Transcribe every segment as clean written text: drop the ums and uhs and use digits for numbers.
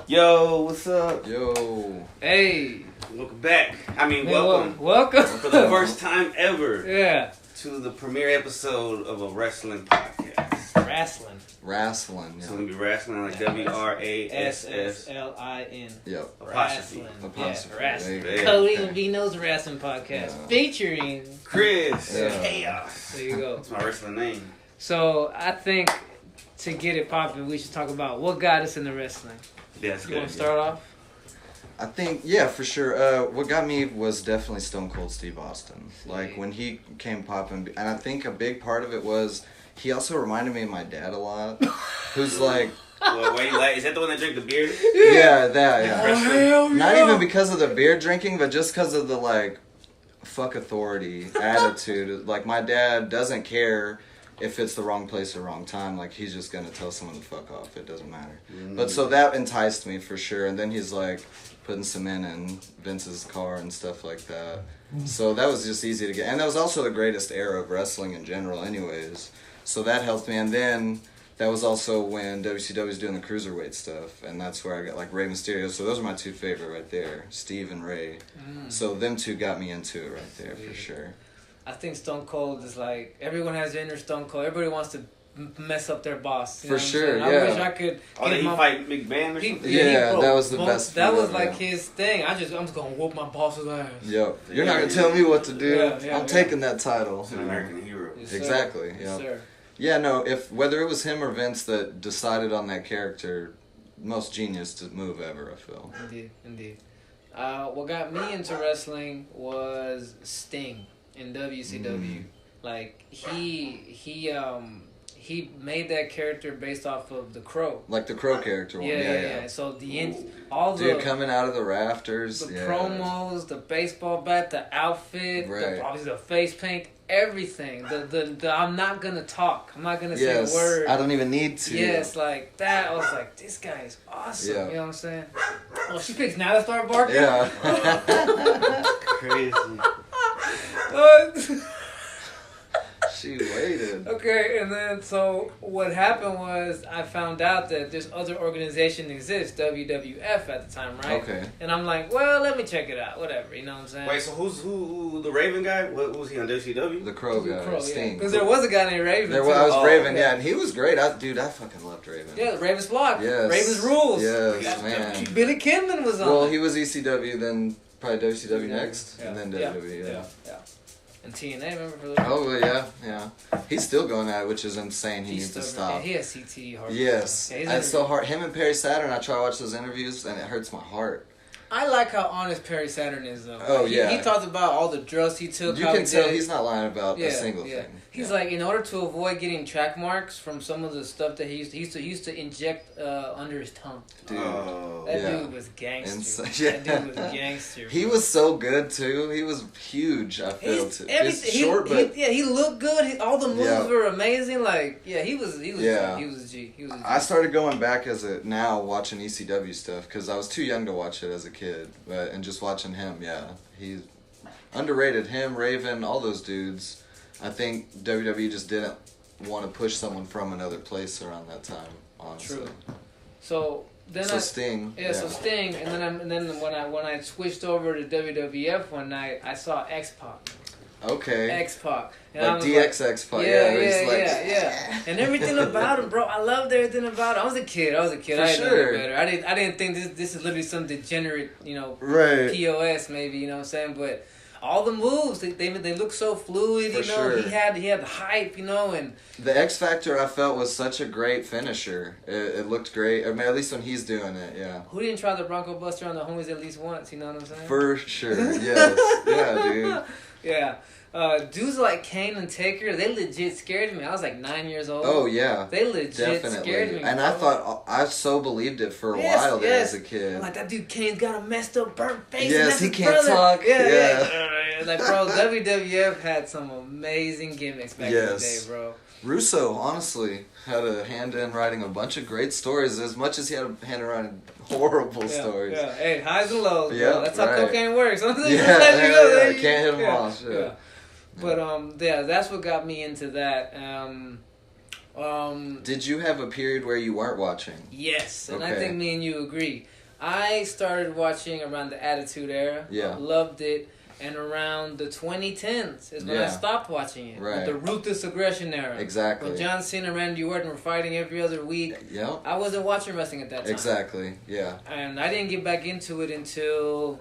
Yo, what's up? Yo. Hey. Welcome back. Welcome. Welcome. For the first time ever. Yeah. To the premiere episode of a wrestling podcast. Wrasslin. So we're going to be wrestling like WRASSLIN. Yep. Apostrophe. Apostrophe. Yeah, Wrasslin. Yeah. Cody and Vino's Wrestling Podcast. Yeah. Featuring Chris. Yeah. Chaos. There you go. That's my wrestling name. So I think to get it popping, we should talk about what got us into wrestling. Yeah, that's You good. want to start off? I think, yeah, for sure. What got me was definitely Stone Cold Steve Austin. Like, when he came popping, and I think a big part of it was he also reminded me of my dad a lot, who's like... Well, wait, is that the one that drank the beer? Yeah, that, yeah. Oh, hell yeah. Not even because of the beer drinking, but just because of the, like, fuck authority attitude. Like, my dad doesn't care if it's the wrong place or wrong time. Like, he's just gonna tell someone to fuck off. It doesn't matter. But so that enticed me for sure. And then he's like putting cement in Vince's car and stuff like that. So that was just easy to get. And that was also the greatest era of wrestling in general anyways. So that helped me. And then that was also when WCW was doing the cruiserweight stuff. And that's where I got like Rey Mysterio. So those are my two favorite right there, Steve and Ray. So them two got me into it right there for sure. I think Stone Cold is like, everyone has their inner Stone Cold. Everybody wants to mess up their boss. You know For what I'm sure, saying? yeah. I wish I could. Oh, did he fight McMahon or something? Yeah, bro, that was the best That feud was ever, like yeah. his thing. I'm just gonna whoop my boss's ass. Yep. You're not gonna tell me what to do. Yeah, I'm taking that title. He's an American hero. Yes, sir. Exactly. Yes, Yeah. sir. Yeah. No. If whether it was him or Vince that decided on that character, most genius move ever. I feel. Indeed. What got me into wrestling was Sting in WCW. Like he made that character based off of the Crow. Like the Crow character one. Yeah. So all Dude the coming out of the rafters. the yeah. promos, the baseball bat, the outfit, Right. obviously the face paint, everything. The I'm not gonna talk. I'm not gonna say Yes. a word. I don't even need to. Yes, like that. I was like, this guy is awesome. Yeah. You know what I'm saying? Oh, she picks now to start barking. Yeah. Crazy. She waited. Okay, and then so what happened was I found out that this other organization exists, WWF at the time, right? Okay. And I'm like, well, let me check it out, whatever, you know what I'm saying? Wait, so who the Raven guy? What was he on WCW? The Crow guy. Sting. Because there was a guy named Raven. There too. was, I was Oh, Raven, okay. yeah, and he was great. I fucking loved Raven. Yeah, Raven's Flock. Yes. Raven's Rules. Yes, man. Billy Kidman was on. Well, it. he was ECW, then probably WCW next, and then WWE. Yeah. And TNA, remember for the Oh yeah. He's still going at it, which is insane. He needs to stop. Yeah, he has CTE heart. Yes, Yeah, he's it's so hard. Him and Perry Saturn. I try to watch those interviews, and it hurts my heart. I like how honest Perry Saturn is, though. Oh, He yeah. talked about all the drugs he took. You how can he tell did it. he's not lying about a single thing. He's like, in order to avoid getting track marks from some of the stuff that he used to inject under his tongue. Dude. That yeah. dude was gangster. Insane. That dude was gangster. He was so good too. He was huge. I feel too. He's short, but he looked good. All the moves Yeah. were amazing. Like, yeah, he was Yeah. he was a G. He was a G. I started going back now watching ECW stuff because I was too young to watch it as a kid, and just watching him, yeah, he's underrated. Him, Raven, all those dudes. I think WWE just didn't want to push someone from another place around that time. Honestly. True. So then Sting. So Sting, and then when I switched over to WWF one night, I saw X-Pac. Okay. X-Pac. And Like I was DXX Pac. Yeah. And everything about him, bro. I loved everything about him. I was a kid. I didn't know better. I didn't think this is literally some degenerate, Right. POS maybe, you know what I'm saying? But all the moves, they look so fluid, For sure. He had the hype, and The X Factor I felt was such a great finisher. It looked great. I mean, at least when he's doing it, yeah. who didn't try the Bronco Buster on the homies at least once, you know what I'm saying? For sure, yes. Yeah, dude. Yeah. Dudes like Kane and Taker, they legit scared me. I was like 9 years old. Oh, yeah. They legit scared me. And I so believed it for a while there as a kid. I'm like, that dude Kane's got a messed up, burnt face. Yes, and that's he his can't brother. talk. Yeah. Like, bro, WWF had some amazing gimmicks back in the day, bro. Russo, honestly, had a hand in writing a bunch of great stories as much as he had a hand in writing horrible stories. Yeah, hey, highs and lows, bro. Yeah, That's how right. cocaine works. Yeah, can't hit them all. Shit. Yeah. But, that's what got me into that. Did you have a period where you weren't watching? Yes, and I Okay. think me and you agree. I started watching around the Attitude Era. Yeah. Loved it. And around the 2010s is when I Yeah. stopped watching it. Right. With the Ruthless Aggression Era. Exactly. When John Cena and Randy Orton were fighting every other week. Yep. I wasn't watching wrestling at that time. Exactly. Yeah. And I didn't get back into it until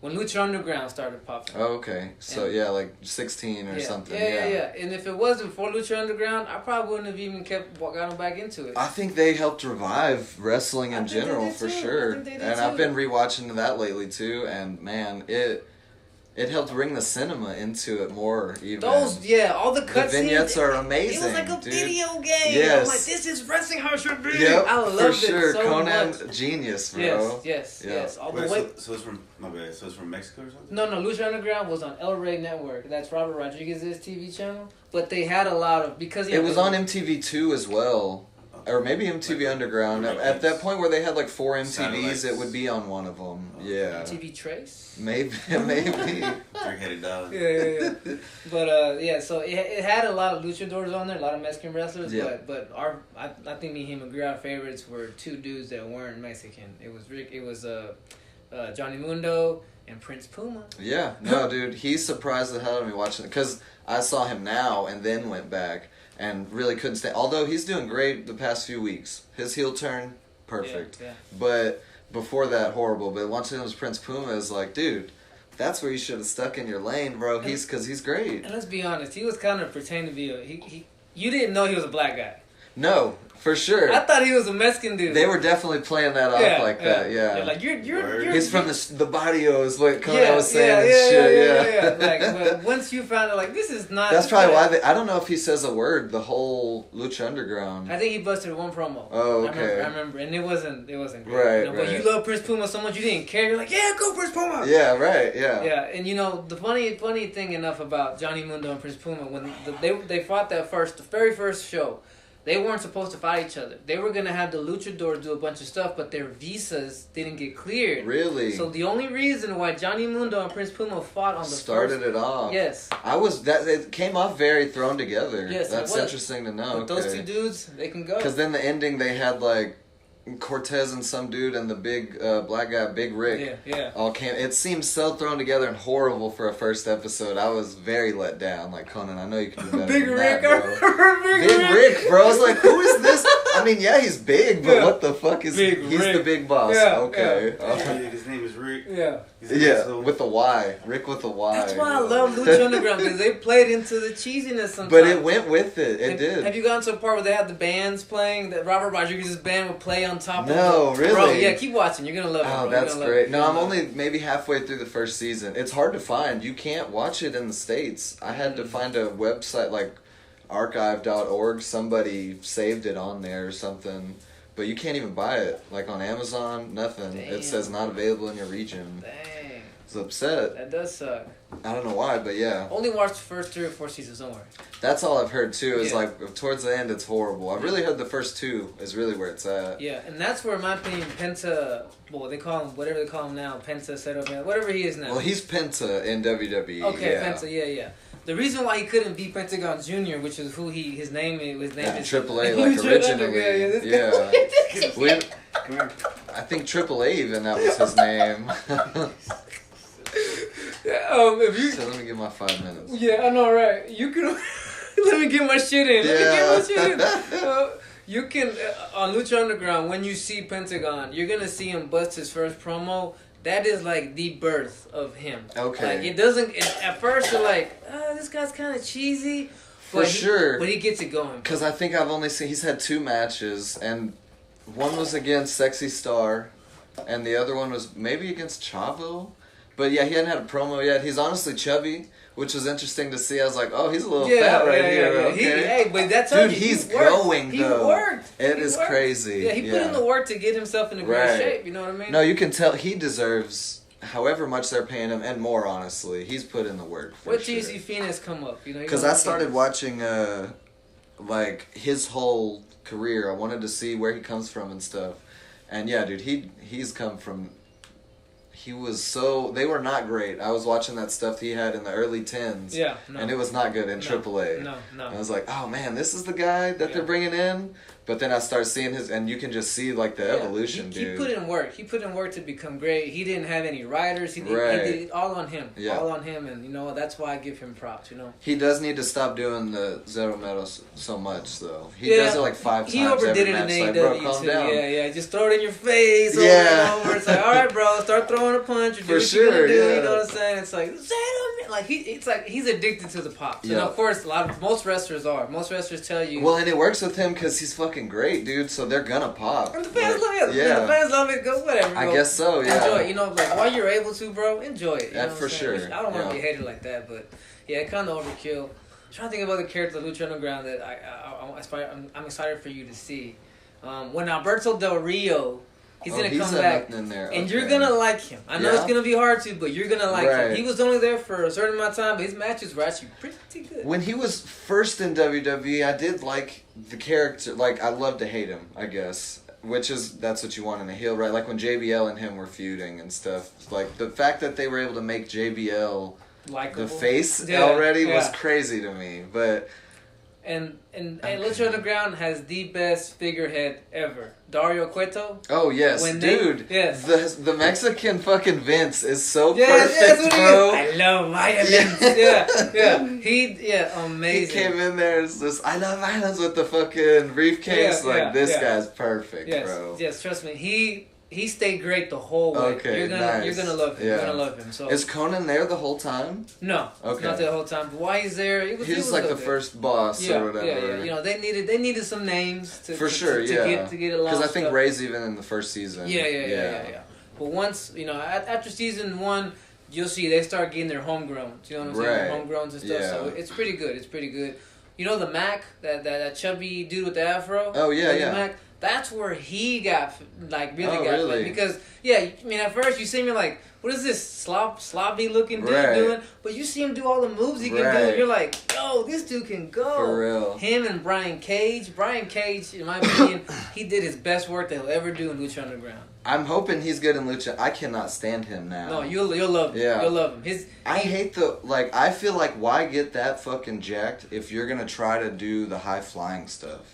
when Lucha Underground started popping. Oh, okay. So And- yeah, like 16 or something. Yeah. And if it wasn't for Lucha Underground, I probably wouldn't have even gotten back into it. I think they helped revive wrestling I in think they general did for too. I sure. think they did And I've too. been rewatching that lately too, and man, it helped bring the cinema into it more. Even All the the cutscenes. vignettes are amazing. It was like a dude. video game. Yes. I'm like, this is wrestling how it should be. Yep, I for loved sure. it so Conan, much. genius, bro. Yes. All the Wait, way. so it's from my bad. So it's from Mexico or something? No, Lucha Underground was on El Rey Network. That's Robert Rodriguez's TV channel. But they had a lot of because It was on MTV2 as well. Or maybe MTV Underground. At that point where they had like 4 MTVs, Satellites. it would be on one of them. Yeah. MTV Trace. Maybe. Three-headed dog. Yeah. But so it had a lot of luchadors on there, a lot of Mexican wrestlers. Yeah. But I think me and him agree. Our favorites were two dudes that weren't Mexican. It was Johnny Mundo and Prince Puma. Yeah. No, dude, he surprised the hell out of me watching it. Because I saw him now and then went back and really couldn't stay. Although he's doing great the past few weeks. His heel turn, perfect. Yeah. But before that, horrible. But watching him as Prince Puma is like, dude, that's where you should have stuck in your lane, bro. Because he's great. And let's be honest, he was kind of pretending to be you didn't know he was a black guy. No, for sure. I thought he was a Mexican dude. They were definitely playing that off like that, yeah. Like you're He's from the barrio is what Cody was saying and shit, Like, but once you found out, like, this is not. That's probably why I don't know if he says a word the whole Lucha Underground. I think he busted one promo. Oh, okay. I remember, and it wasn't great. Right, But right. you love Prince Puma so much you didn't care. You're like, yeah, go Prince Puma. Yeah, right, yeah. Yeah, and the funny thing enough about Johnny Mundo and Prince Puma when they fought the very first show. They weren't supposed to fight each other. They were going to have the luchadors do a bunch of stuff, but their visas didn't get cleared. Really? So the only reason why Johnny Mundo and Prince Puma fought on the Started first... it off. Yes. It came off very thrown together. Yes, That's it was. interesting to know. But those two dudes, they can go. Because then the ending, they had like Cortez and some dude and the big black guy, Big Rick. Yeah. All came. It seemed so thrown together and horrible for a first episode. I was very let down. Like, Conan, I know you can do better Big than Rick, that, bro. Big Rick, bro. I was like, who is this? I mean, yeah, he's big, but Yeah. what the fuck is Big he's Rick. the big boss? Yeah, Okay. His name is Rick. Yeah. Yeah, with the Y. Rick with the Y. That's why I love Lucha Underground, because they played into the cheesiness sometimes. But it went with it. It did. Have you gotten to a part where they had the bands playing? That Robert Rodriguez's band would play on top No, of really? Bro, yeah, keep watching. You're going to love it. Oh, bro. that's You're gonna great. love it. No, I'm only maybe halfway through the first season. It's hard to find. You can't watch it in the States. I had to find a website like archive.org. Somebody saved it on there or something. But you can't even buy it. Like on Amazon, nothing. Damn. It says not available in your region. Dang. It's upset. That does suck. I don't know why, but yeah. Only watch the first 3 or 4 seasons, don't worry. That's all I've heard too, is Yeah. like towards the end it's horrible. I've really heard the first 2 is really where it's at. Yeah, and that's where, in my opinion, Penta, well, they call him, whatever they call him now, Penta, Setup Man, whatever he is now. Well, he's Penta in WWE. Okay, yeah. Penta, yeah. The reason why he couldn't be Pentagon Jr., which is who his name is Triple A, like originally. Yeah. Come here. I think Triple A even that was his name. If you, So let me give my 5 minutes. yeah, I know, right? You can let me get my shit in. You can on Lucha Underground when you see Pentagon, you're gonna see him bust his first promo. That is like the birth of him. Okay. Like it doesn't. At first you're like, this guy's kind of cheesy. For sure. But he gets it going. Because I think I've only seen, he's had 2 matches, and one was against Sexy Star, and the other one was maybe against Chavo. But yeah, he hadn't had a promo yet. He's honestly chubby, which was interesting to see. I was like, oh, he's a little fat right here. Yeah. Okay. But that's Dude, he's going, He though. worked. It He is worked. crazy. Yeah, he put in the work to get himself in a great Right. shape. You know what I mean? No, you can tell he deserves however much they're paying him, and more, honestly. He's put in the work, for What sure. GC Phoenix come up? You know, Because I started watching, like, his whole career. I wanted to see where he comes from and stuff. And yeah, dude, he's come from... he was so... They were not great. I was watching that stuff he had in the early 10s. Yeah, no. And it was not good in AAA. No. And I was like, oh man, this is the guy that they're bringing in? But then I start seeing his... And you can just see, like, the evolution, dude. He put in work. He put in work to become great. He didn't have any writers. He did it all on him. Yeah. All on him. And, you know, that's why I give him props, you know. He does need to stop doing the Zero Metal so much, though. He does it like 5 times He overdid every it match. in Like, AEW, bro, calm too. down. Yeah. Just throw it in your face over Yeah. and over. It's like, all right, bro, start throwing a punch. Or do For what you're sure, gonna do, yeah. You know what I'm saying? It's like, it's like he's addicted to the pops. Yeah. And, of course, most wrestlers are. Most wrestlers tell you. Well, and it works with him because he's fucking great, dude, so they're gonna pop. And the fans love it. Yeah. The fans love it. Go whatever. Bro. I guess so, yeah. Enjoy it. You know, like while you're able to, bro, enjoy it. You know Yeah, what for I'm saying? sure. Which I don't want to Yeah. be hated like that, but yeah, it kind of overkill. I'm trying to think of other characters of Lucha Underground that I'm excited for you to see. When Alberto Del Rio, he's gonna come back, in there. and you're gonna like him. I know it's gonna be hard to, but you're gonna like him. Right. He was only there for a certain amount of time, but his matches were actually pretty good. When he was first in WWE, I did like the character. Like, I loved to hate him, I guess. That's what you want in a heel, right? Like when JBL and him were feuding and stuff. Like, the fact that they were able to make JBL Likeable. the face already was crazy to me. But... And Lucha Underground has the best figurehead ever. Dario Cueto. Oh, yes. Dude. Yes. The Mexican fucking Vince is so Yes, perfect, bro. I love violence. Yeah. Amazing. He came in there and just, I love violence with the fucking briefcase. This guy's perfect, bro. Yes, trust me. He stayed great the whole way. Okay, you're gonna love him. Yeah. You're gonna love him. So is Conan there the whole time? No, okay, not the whole time. But while he's there, he was like the there. first boss or whatever. Yeah. You know, they needed some names to get it along. Because I think Ray's even in the first season. Yeah. But once after season 1, you'll see they start getting their homegrowns. You know what I'm saying? Their homegrowns and stuff. So it's pretty good. You know the Mac, that chubby dude with the afro. Oh yeah. Mac, that's where he got really. Because at first you see me like, what is this sloppy looking dude doing? But you see him do all the moves he can do, and you're like, yo, this dude can go. For real. Him and Brian Cage, in my opinion, he did his best work that he'll ever do in Lucha Underground. I'm hoping he's good in Lucha. I cannot stand him now. No, you'll love him. Yeah. You'll love him. I hate I feel like, why get that fucking jacked if you're gonna try to do the high flying stuff?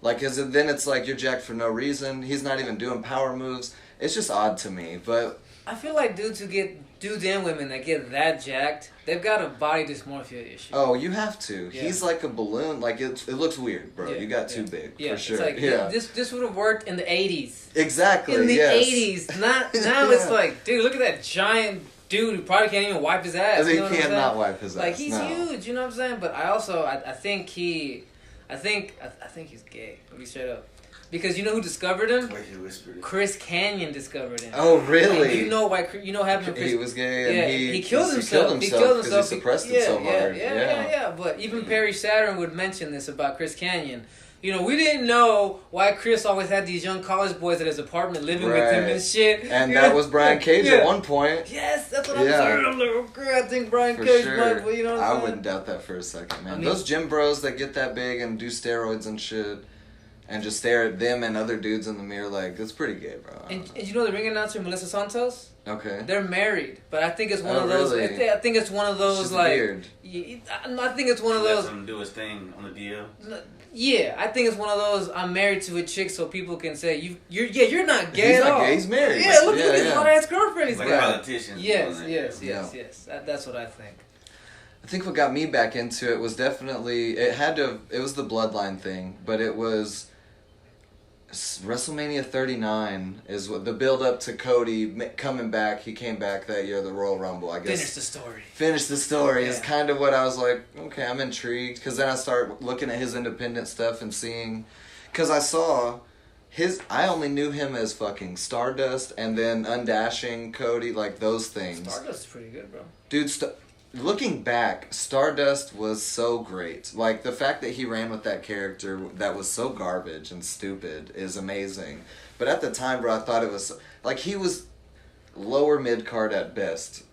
Like, then it's like you're jacked for no reason. He's not even doing power moves. It's just odd to me, but... I feel like dudes and women that get that jacked, they've got a body dysmorphia issue. Oh, you have to. Yeah. He's like a balloon. Like, it looks weird, bro. Yeah. You got too big, for sure. It's like, this would have worked in the 80s. Exactly, in the 80s. Now it's like, dude, look at that giant dude who probably can't even wipe his ass. He cannot wipe his ass. Like, he's huge, you know what I'm saying? But I also, I think he's gay. I'll be straight up. Because you know who discovered him? Chris Canyon discovered him. Oh, really? And you know why? You know what happened to Chris? He was gay, and he killed himself. He killed himself because he suppressed it so hard. Yeah. But even Perry Saturn would mention this about Chris Canyon. You know, we didn't know why Chris always had these young college boys at his apartment living with him and shit. And that was Brian Cage at one point. Yes, that's what I'm saying. I'm like, okay, I think Brian Cage might, but you know what I'm saying? I wouldn't doubt that for a second, man. Those gym bros that get that big and do steroids and shit, and just stare at them and other dudes in the mirror, like, that's pretty gay, bro. And you know the ring announcer, Melissa Santos? Okay. They're married, but I think it's one of those. Really? I think it's one of those, like. Weird. I think it's one of those. Let him do his thing on the DL. Yeah, I think it's one of those. I'm married to a chick, so people can say you're not gay He's at all. Not gay, he's married. Yeah, look at his hot ass girlfriend. He's like a politician. Yes. That's what I think. I think what got me back into it was definitely it was the bloodline thing, but it was WrestleMania 39 is what the build up to Cody coming back. He came back that year, the Royal Rumble. I guess Finish the story is kind of what I was like. Okay, I'm intrigued because then I start looking at his independent stuff and seeing, because I saw I only knew him as fucking Stardust and then Undashing Cody, like those things. Stardust is pretty good, bro. Dude, looking back, Stardust was so great. Like, the fact that he ran with that character that was so garbage and stupid is amazing. But at the time, bro, I thought it was... Like, he was lower mid-card at best,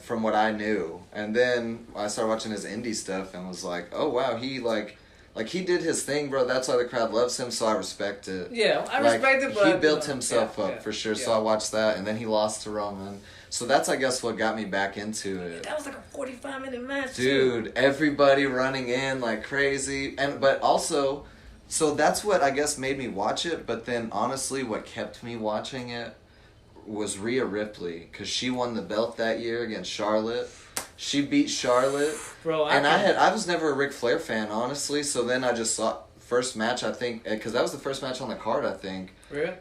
from what I knew. And then I started watching his indie stuff and was like, oh, wow, he, like... Like, he did his thing, bro. That's why the crowd loves him, so I respect it. Yeah, I Like, respect it, but... he built himself up, for sure, yeah. so I watched that, and then he lost to Roman. So that's, I guess, what got me back into it. That was like a 45-minute match, Dude, everybody running in like crazy. But also, so that's what, I guess, made me watch it. But then, honestly, what kept me watching it was Rhea Ripley. Because she won the belt that year against Charlotte. She beat Charlotte. Bro, I was never a Ric Flair fan, honestly. So then I just saw first match, I think, because that was the first match on the card, I think. Rhea?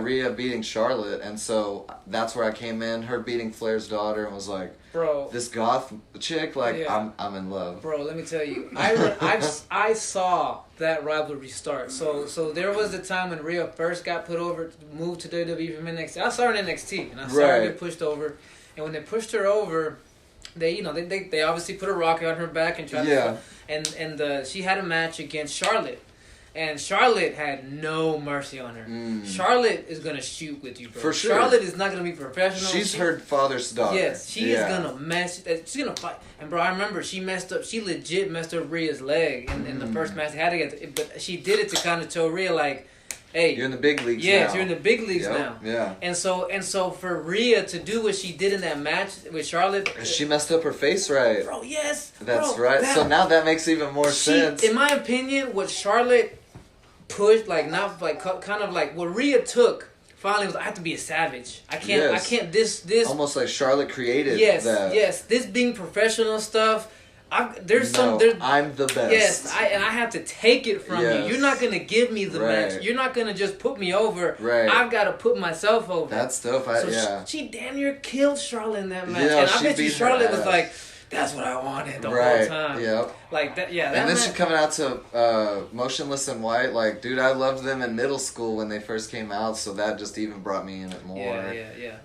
Rhea beating Charlotte, and so that's where I came in. Her beating Flair's daughter, and was like, bro, this goth chick, like, yeah. I'm in love. Bro, let me tell you, I saw that rivalry start. So there was the time when Rhea first got put over, moved to WWE from NXT. I saw her in NXT, and I saw her get pushed over. And when they pushed her over, they obviously put a rocket on her back and tried to, and she had a match against Charlotte. And Charlotte had no mercy on her. Charlotte is going to shoot with you, bro. For sure. Charlotte is not going to be professional. She's her father's daughter. Yes, she is going to mess. She's going to fight. And, bro, I remember she legit messed up Rhea's leg in the first match they had together. But she did it to kind of show Rhea, like, hey. You're in the big leagues now. Yes, you're in the big leagues now. Yeah. And so for Rhea to do what she did in that match with Charlotte. She messed up her face right. Bro, yes. That's right. So now that makes even more sense. In my opinion, what Charlotte pushed, like, not like kind of like what Rhea took finally was, I have to be a savage. I can't this almost like Charlotte created that. Yes, this being professional stuff. I'm the best. Yes, I have to take it from you. You're not gonna give me the match. You're not gonna just put me over. Right. I've got to put myself over. That's dope. She damn near killed Charlotte in that match, Yeah, and I bet you Charlotte was ass. like, that's what I wanted the whole time. Yep. Like that. Yeah. And then she coming out to Motionless in White. Like, dude, I loved them in middle school when they first came out. So that just even brought me in it more. Yeah.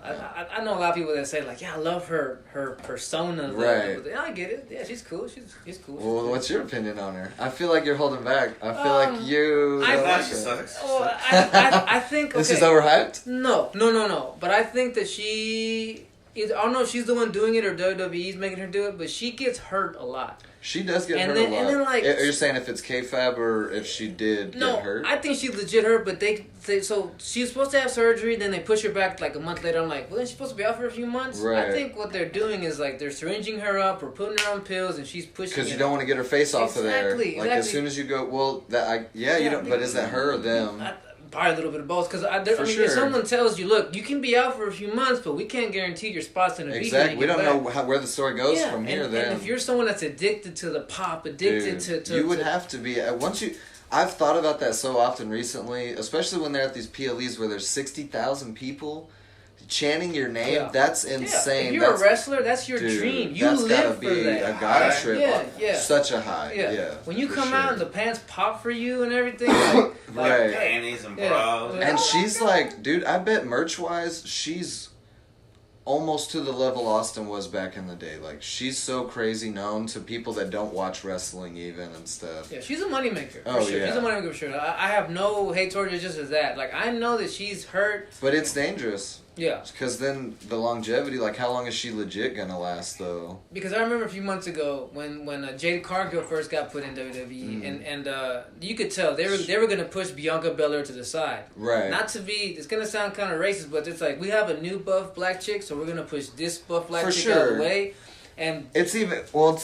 I know a lot of people that say, like, yeah, I love her persona. Right. Yeah, I get it. Yeah, she's cool. She's cool. Well, what's your opinion on her? I feel like you're holding back. I feel like you. I think she sucks. Well, I think. Okay. This is overhyped? No. But I think that she. I don't know if she's the one doing it or WWE's making her do it, but she gets hurt a lot. She does get hurt a lot. And then, like, are you saying if it's kayfabe or if she did get hurt? I think she's legit hurt, but so she's supposed to have surgery, then they push her back like a month later. I'm like, well, then she's supposed to be out for a few months? Right. I think what they're doing is, like, they're syringing her up or putting her on pills, and she's pushing because you don't want to get her face off of there. Like, as soon as you go, well, you don't, but is that her or them? Probably a little bit of both, because if someone tells you, look, you can be out for a few months, but we can't guarantee your spots in a week. Exactly. We don't know where the story goes from here. And if you're someone that's addicted to the pop, addicted to you would have to be I've thought about that so often recently, especially when they're at these PLEs where there's 60,000 people chanting your name. Yeah. That's insane. If you're a wrestler, that's your dream. You live for that. A god trip. Yeah. Such a high. Yeah. When you come out and the pants pop for you and everything, like right. Panties and bras. And she's like, dude, I bet merch wise, she's almost to the level Austin was back in the day. Like, she's so crazy known to people that don't watch wrestling even and stuff. Yeah, she's a moneymaker. Oh, for sure. Yeah. She's a moneymaker for sure. I have no hate towards her just as that. Like, I know that she's hurt. But it's dangerous. Yeah. Because then the longevity, like, how long is she legit going to last, though? Because I remember a few months ago when Jade Cargill first got put in WWE, and you could tell they were going to push Bianca Belair to the side. Right. Not to be, it's going to sound kind of racist, but it's like, we have a new buff black chick, so we're going to push this buff black chick out of the way. And it's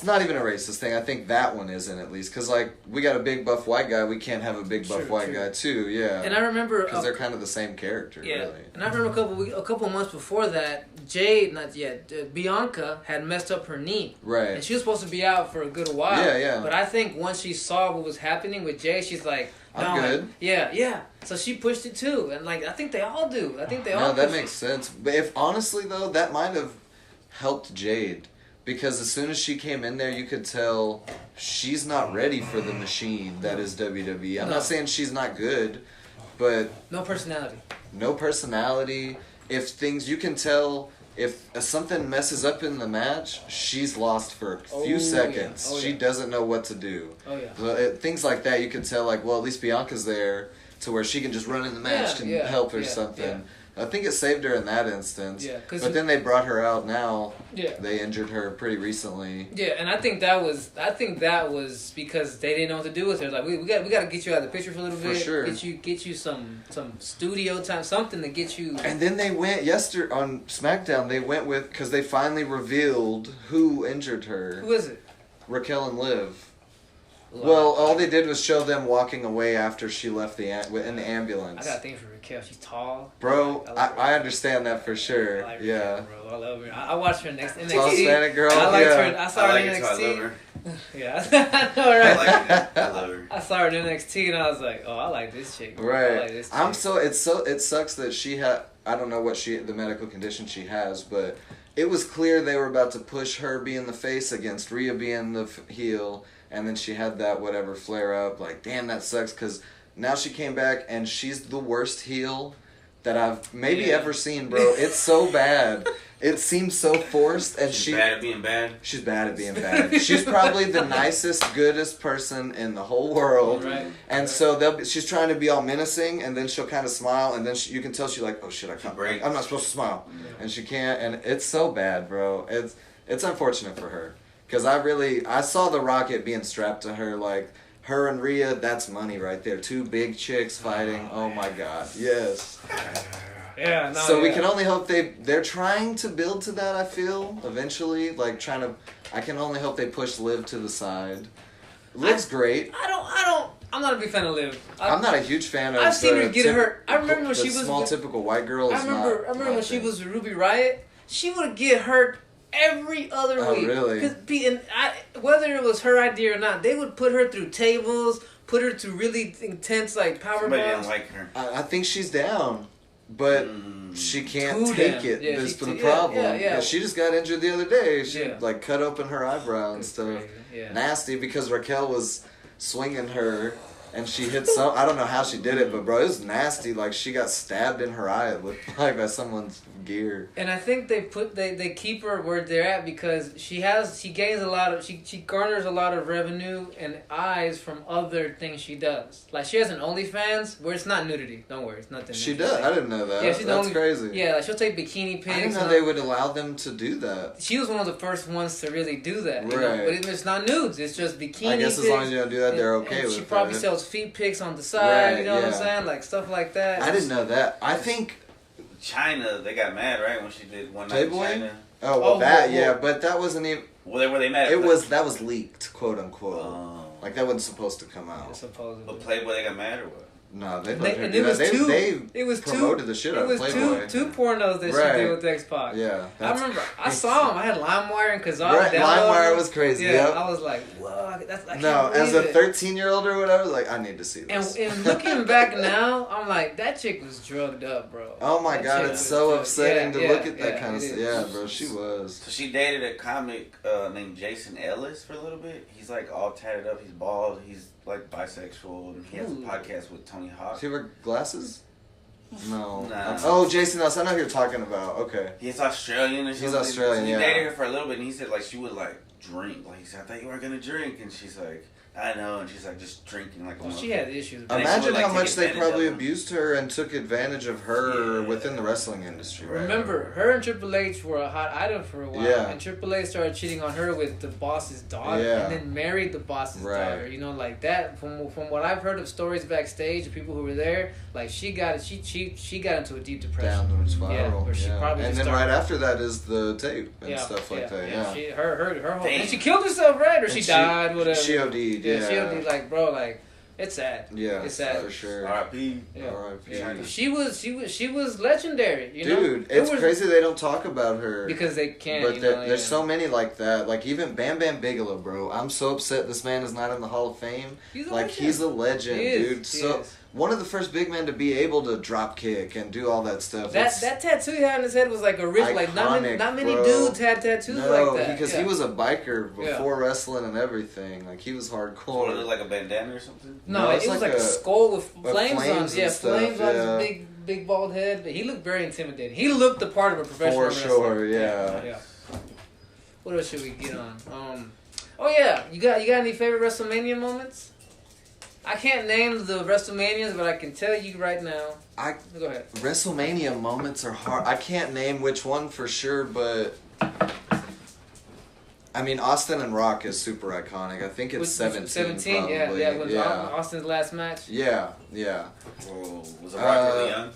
not even a racist thing. I think that one isn't, at least, because, like, we got a big buff white guy, we can't have a big buff white guy too. Yeah. And I remember because they're kind of the same character. Yeah. Really. And I remember a couple months before that, Bianca had messed up her knee. Right. And she was supposed to be out for a good while. Yeah. But I think once she saw what was happening with Jay, she's like, I'm good. Yeah. So she pushed it too, and, like, I think they all do. No, that makes sense. But if honestly though, that might have helped Jade. Because as soon as she came in there, you could tell she's not ready for the machine that is WWE. I'm not saying she's not good, but... No personality. No personality. You can tell if something messes up in the match, she's lost for a few seconds. She doesn't know what to do. Oh, yeah. So, things like that, you can tell, like, well, at least Bianca's there to where she can just run in the match and help or something. Yeah. I think it saved her in that instance. Yeah, but then they brought her out now. Yeah. They injured her pretty recently. Yeah, and I think that was because they didn't know what to do with her. Like we got to get you out of the picture for a little bit. For sure. Get you some studio time, something to get you. And then they went yesterday on SmackDown. They went with because they finally revealed who injured her. Who is it? Raquel and Liv. Well, all they did was show them walking away after she left in the ambulance. I got a thing for Raquel. She's tall. Bro, I understand that for sure. I like yeah. Raquel, bro. I love her. I watched her next NXT. Tall Hispanic girl. I liked yeah. her. I saw her in NXT. I love her. Yeah, I know, right? I like her. I love her. I saw her in NXT and I was like, oh, I like this chick. Right. I like this chick. It sucks that she had, I don't know what the medical condition she has, but it was clear they were about to push her being the face against Rhea being the heel, and then she had that whatever flare up. Like, damn, that sucks, because now she came back and she's the worst heel that I've maybe ever seen, bro. It's so bad. It seems so forced, and she's bad at being bad. She's bad at being bad. She's probably the nicest, goodest person in the whole world, Right. And so she's trying to be all menacing, and then she'll kind of smile, and then you can tell she's like, "Oh shit, I'm not supposed to smile," and she can't, and it's so bad, bro. It's unfortunate for her, because I saw the Rocket being strapped to her, like her and Rhea. That's money right there. Two big chicks fighting. Oh my god, yes. Yeah, no, So we can only hope they're trying to build to that, I feel, eventually. Like, I can only hope they push Liv to the side. Liv's great. I'm not a big fan of Liv. I'm not a huge fan of I've seen her get hurt. I remember when she was small typical white girl. I remember when she was with Ruby Riott, she would get hurt every other week. Oh, really? Whether it was her idea or not, they would put her through tables, put her through really intense like power Somebody bombs. didn't like her. I think she's down, but she can't Too take damn. it. Yeah, That's the problem. yeah. She just got injured the other day. She Yeah. like cut open her eyebrow and stuff. Crazy. Yeah. Nasty, because Raquel was swinging her and she hit some. I don't know how she did it, but bro, it was nasty. Like, she got stabbed in her eye. It looked like by someone's gear. And I think they keep her where they're at because she gains a lot of she garners a lot of revenue and eyes from other things she does. Like, she has an OnlyFans where it's not nudity. Don't worry, it's nothing. She does. I didn't know that. Yeah, That's crazy. Yeah, like, she'll take bikini pics. I didn't know they would allow them to do that. She was one of the first ones to really do that. You know? Right. But it's not nudes. It's just bikini. I guess as long as you don't do that, they're and okay with it. She probably sells feet pics on the side. Right, You know what I'm yeah. saying? Like stuff like that. I didn't know that. I think China, they got mad, right, when she did One Night in Playboy? China. Yeah, but that wasn't even. Well, were they mad? That was leaked, quote unquote. Oh. Like, that wasn't supposed to come out. Supposedly. But Playboy, they got mad or what? No, they And it was two. It was promoted the shit out of Playboy. two pornos that she did with X-Pac. Yeah, I remember. I saw them. I had LimeWire and Kazaa. Right, LimeWire was crazy. Yeah, Yep. I was like, whoa. I can't As believe a 13-year-old or whatever, like, I need to see this. And looking back now, I'm like, that chick was drugged up, bro. Oh my That god, chick it's was so drugged. upsetting to Yeah, look at that yeah, kind of it stuff. is. Yeah, bro, she was. So she dated a comic named Jason Ellis for a little bit. He's like all tatted up. He's bald. He's like bisexual. And he has a podcast with Tony Hawk. Does he wear glasses? No. Nah. Oh, Jason Ellis. I know who you're talking about. Okay. He's Australian or something. He's Australian, so he yeah. dated her for a little bit, and he said like she would like drink. Like he said, I thought you weren't gonna drink, and she's like, I know, and she's like just drinking like a Well, she had issues. And Imagine she would, like, how take much they advantage probably of him. abused her and took advantage of her Yeah. within the wrestling industry. Right? Remember, her and Triple H were a hot item for a while. Yeah. And Triple H started cheating on her with the boss's daughter. Yeah. And then married the boss's Right. daughter. You know, like that. From what I've heard of stories backstage, the people who were there, like she got into a deep depression. Downward spiral. Yeah, where she probably and just then started- right after that is the tape and stuff like that. Yeah. She, her whole, Damn. and she killed herself, right? Or she And died, whatever. She OD'd. Yeah. She OD'd, like, bro, like, it's sad. Yeah, It's sad. for sure. R.I.P. Yeah. R.I.P. Yeah. She was legendary, you know? Dude, It it's was- crazy they don't talk about her. Because they can't, But you know, there's yeah. so many like that. Like, even Bam Bam Bigelow, bro. I'm so upset this man is not in the Hall of Fame. He's a like, legend. he's a legend, He is, dude. he So is. one of the first big men to be able to drop kick and do all that stuff. It's- That tattoo he had on his head was like a rich, like not many bro. dudes had tattoos like that. because Yeah. he was a biker Yeah. before wrestling and everything. Like, he was So it hardcore. looked like a bandana or something. No, it's it was like like a skull with flames on. flames Yeah, and stuff, flames on yeah. his big bald head. But he looked very intimidating. He looked the part of a professional For wrestler. sure, yeah. Yeah. What else should we get on? Oh yeah, you got any favorite WrestleMania moments? I can't name the WrestleManias, but I can tell you right now. Go ahead. WrestleMania moments are hard. I can't name which one for sure, but I mean, Austin and Rock is super iconic. I think it's 17. 17, probably. yeah. Austin's last match. Yeah. Whoa, was The Rock really young?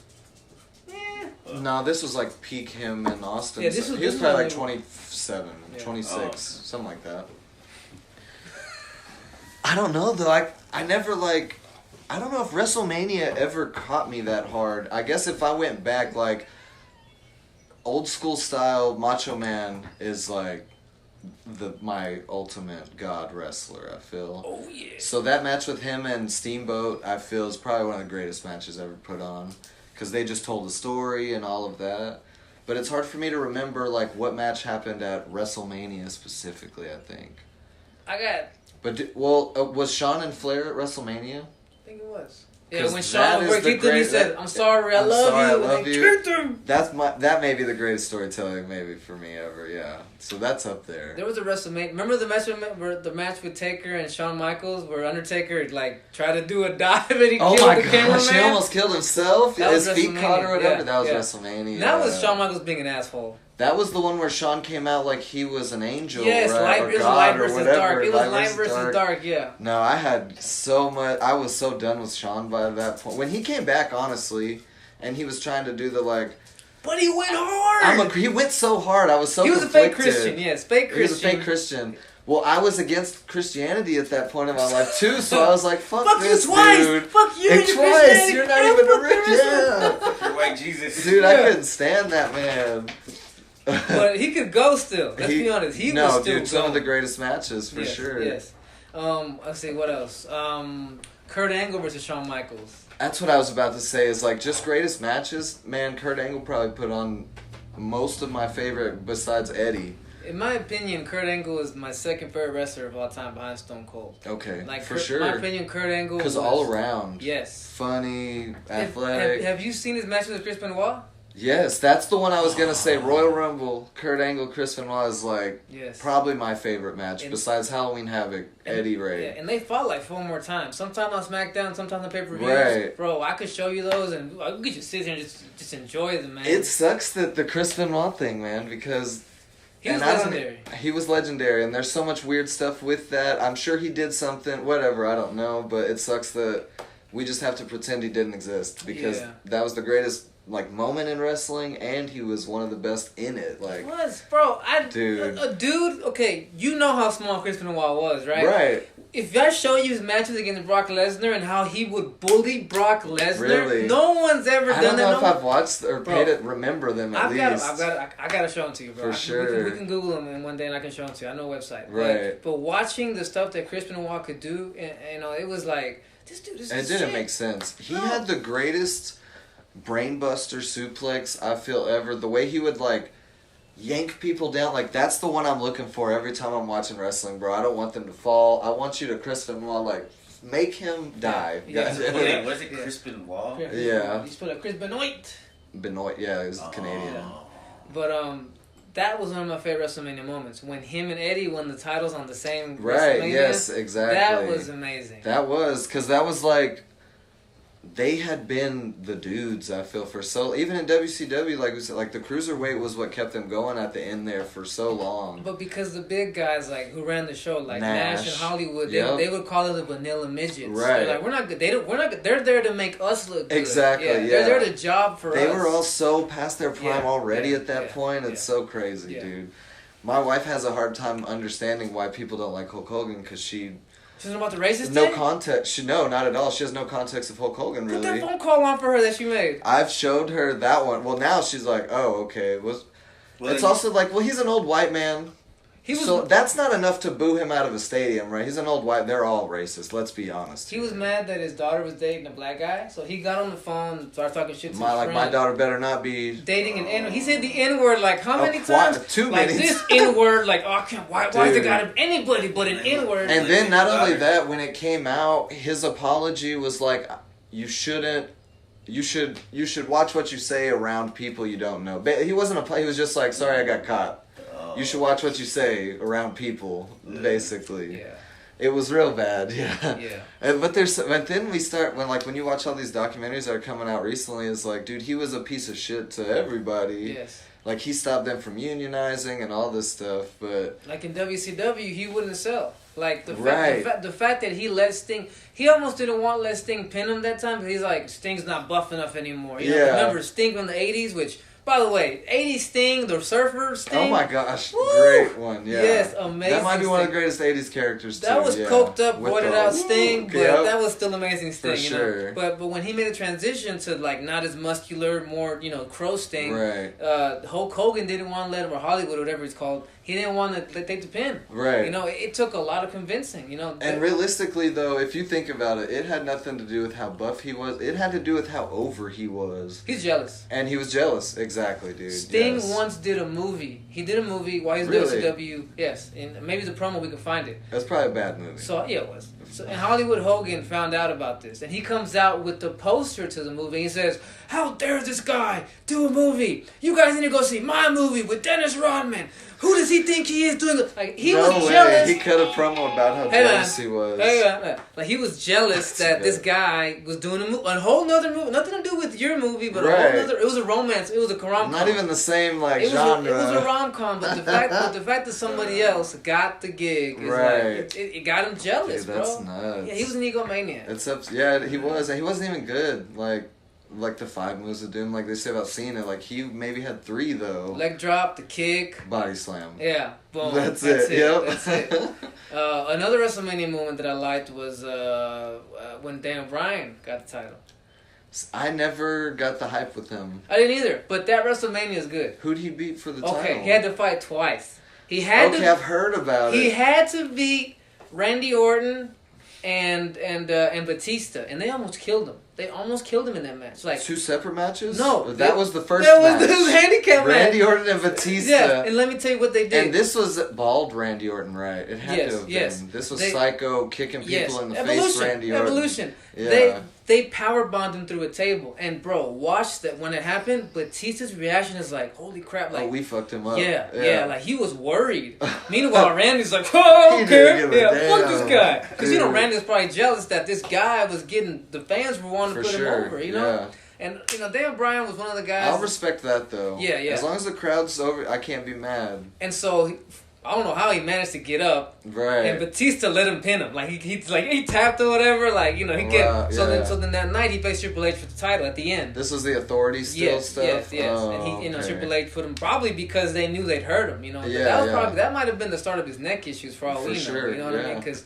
No, this was like peak him and Austin. Yeah, he was probably like 27, 26, something like that. I don't know though. I never like. I don't know if WrestleMania ever caught me that hard. I guess if I went back, like old school style, Macho Man is like my ultimate god wrestler. I feel. Oh yeah. So that match with him and Steamboat, I feel, is probably one of the greatest matches ever put on, because they just told the story and all of that. But it's hard for me to remember like what match happened at WrestleMania specifically. I think. But was Shawn and Flair at WrestleMania? I think it was. Yeah, when Shawn kicked him, he said, "I'm sorry, I love you." That may be the greatest storytelling maybe for me ever. Yeah, so that's up there. There was a WrestleMania. Remember the match with Taker and Shawn Michaels, where Undertaker like tried to do a dive and he killed the cameraman? He almost killed himself. His feet caught or whatever. Yeah, that was WrestleMania. That was Shawn Michaels being an asshole. That was the one where Shawn came out like he was an angel, yes, right? It was light versus dark. It was light versus dark, yeah. No, I was so done with Shawn by that point. When he came back, honestly, and he was trying to do the like... But he went hard! He went so hard, I was so conflicted. He was a fake Christian, yes, fake Christian. He was a fake Christian. Well, I was against Christianity at that point in my life, too, so I was like, fuck this, you twice! Dude. Fuck you and twice! You're not even a rich... You're white Jesus. Dude, I couldn't stand that man. But he could go still. Let's be honest. He was still dude, some of the greatest matches for sure. Yes. Let's see what else. Kurt Angle versus Shawn Michaels. That's what I was about to say. Is like just greatest matches. Man, Kurt Angle probably put on most of my favorite besides Eddie. In my opinion, Kurt Angle is my second favorite wrestler of all time behind Stone Cold. Okay, for sure. In my opinion, Kurt Angle because all around. Yes. Funny, athletic. Have you seen his matches with Chris Benoit? Yes, that's the one I was going to say. Royal Rumble, Kurt Angle, Chris Benoit is like probably my favorite match besides Halloween Havoc, Eddie Ray. Yeah, and they fought like 4 more times. Sometimes on SmackDown, sometimes on pay-per-views. Right. Bro, I could show you those and we could just sit here and just enjoy them, man. It sucks that the Chris Benoit thing, man, because... He was legendary. He was legendary, and there's so much weird stuff with that. I'm sure he did something, whatever, I don't know, but it sucks that we just have to pretend he didn't exist, because that was the greatest... like moment in wrestling, and he was one of the best in it. Like, he was, bro. Dude. Okay, you know how small Chris Benoit was, right? Right. If I show you his matches against Brock Lesnar and how he would bully Brock Lesnar, really? No one's ever done that. I don't know if I've watched or remember them at least. I gotta show them to you, bro. For sure. We can Google them and one day and I can show them to you. I know a website. Right. But watching the stuff that Chris Benoit could do, and you know, it was like, this dude is it didn't make sense. He had the greatest brainbuster suplex I feel ever. The way he would like yank people down, like that's the one I'm looking for every time I'm watching wrestling, bro. I don't want them to fall. I want you to Chris Benoit, like make him die. Was it Chris Benoit? Yeah. He spelled it Chris Benoit. Benoit, yeah, he's Canadian. But that was one of my favorite WrestleMania moments when him and Eddie won the titles on the same right. WrestleMania. Yes, exactly. That was amazing. That was because that was like. They had been the dudes, I feel, for so... Even in WCW, like we said, like the Cruiserweight was what kept them going at the end there for so long. But because the big guys, like, who ran the show, like Nash and Hollywood, they would call it the vanilla midgets. Right. They're like, we're not good. We're not good. They're there to make us look good. Exactly, yeah. They're there to job for us. They were all so past their prime already at that point. It's so crazy, dude. My wife has a hard time understanding why people don't like Hulk Hogan because she doesn't know about the racist No thing? context. No, not at all. She has no context of Hulk Hogan, really. Put that phone call on for her that she made. I've showed her that one. Well, now she's like, oh, okay. It's also like, well, he's an old white man. So that's not enough to boo him out of a stadium, right? He's an old white... They're all racist, let's be honest. He was mad that his daughter was dating a black guy, so he got on the phone and started talking shit to his friend. My daughter better not be... Dating an N-word. He said the N-word like how many times? Too like many. This N-word, like, oh, why is there gotta be anybody but an N-word? And then not only that, when it came out, his apology was like, you should watch what you say around people you don't know. He wasn't he was just like, sorry I got caught. You should watch what you say around people, basically. Yeah. It was real bad, yeah. Yeah. But then we start when you watch all these documentaries that are coming out recently, it's like, dude, he was a piece of shit to everybody. Yes. Like, he stopped them from unionizing and all this stuff, but like in WCW, he wouldn't sell. Like the Right. fact that he let Sting, he almost didn't want to let Sting pin him that time. But he's like, Sting's not buff enough anymore. You know, Yeah. remember Sting from the '80s, which. By the way, '80s Sting, the surfer Sting. oh my gosh, Woo! great one, yeah. Yes, amazing. That might be one of the Sting. greatest 80s characters, too. That was yeah. coked up, With roided the- out Sting, but Yep. that was still amazing Sting, For you sure. know. But when he made a transition to like not as muscular, more crow Sting, Right. Hulk Hogan didn't want to let him, or Hollywood, or whatever it's called. He didn't want to take the pin. Right. You know, it took a lot of convincing. You know. And realistically, though, if you think about it, it had nothing to do with how buff he was. It had to do with how over he was. He's jealous. And he was jealous. Exactly, dude. Sting yes. once did a movie. He did a movie while he was Really? WCW. Yes, and maybe the promo we can find it. That's probably a bad movie. So yeah, it was. So, and Hollywood Hogan found out about this, and he comes out with the poster to the movie. And he says, "How dare this guy do a movie? You guys need to go see my movie with Dennis Rodman. Who does he think he is doing?" Like he no was way. jealous. He cut a promo about how Hey, jealous man. he was. Like he was jealous that this guy was doing a whole nother movie, nothing to do with your movie, but a Right. whole other. It was a romance. It was a rom-com. Not even the same It genre. was a rom-com, but the fact that somebody else got the gig is Right. like it got him jealous, Dude, that's bro. nuts. Yeah, he was an egomaniac. Yeah, he was, and he wasn't even good. Like the 5 moves of doom, like they say about Cena. Like he maybe had 3 though. Leg drop, the kick. Body slam. Yeah, boom. That's it. Yep. That's it. Another WrestleMania moment that I liked was when Daniel Bryan got the title. I never got the hype with him. I didn't either, but that WrestleMania is good. Who'd he beat for the title? Okay, he had to fight twice. He had Okay, to. I've heard about He it. had to beat Randy Orton and Batista, and they almost killed him. They almost killed him in that match. Like 2 separate matches? No, that was the first that match. was the handicap match. Randy Orton and Batista. Yeah, and let me tell you what they did. And this was bald Randy Orton, right? It had to have been. This was Psycho kicking people in the face, Randy Orton. Evolution. Yeah. They power bombed him through a table, and bro, watch that when it happened. Batista's reaction is like, "Holy crap!" Like, we fucked him up. Yeah, like he was worried. Meanwhile, Randy's like, "Oh, He okay, didn't give a fuck this damn. guy," because Dude. Randy was probably jealous that this guy was getting the fans were wanting to For put sure. him over, you know. Yeah. And Daniel Bryan was one of the guys. I'll respect that though. Yeah. As long as the crowd's over, I can't be mad. And so I don't know how he managed to get up. Right. And Batista let him pin him. Like he tapped or whatever. Like he get. So then that night he faced Triple H for the title at the end. This was the Authority still stuff. Yes. Oh, And he okay. Triple H put him probably because they knew they'd hurt him. That might have been the start of his neck issues for all we know. Sure, You know what I mean? Because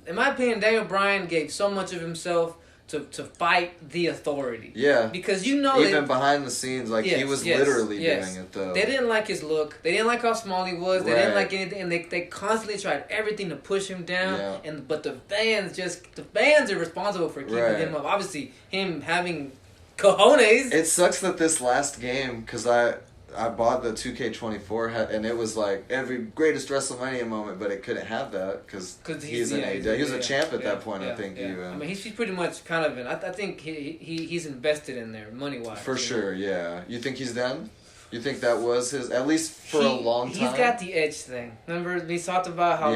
in my opinion, Daniel Bryan gave so much of himself to fight the Authority. Yeah. Because even behind the scenes, he was literally doing it though. They didn't like his look. They didn't like how small he was. They Right. didn't like anything, and they constantly tried everything to push him down. Yeah. But the fans are responsible for keeping Right. him up. Obviously, him having cojones. It sucks that this last game, because I bought the 2K24 and it was like every greatest WrestleMania moment, but it couldn't have that because he's an AEW. He was a champ at that point, I think. Even. I mean, he's pretty much kind of I think he's invested in there money wise. For sure, yeah. You think he's done? You think that was his, at least for a long time? He's got the edge thing. Remember, we talked about how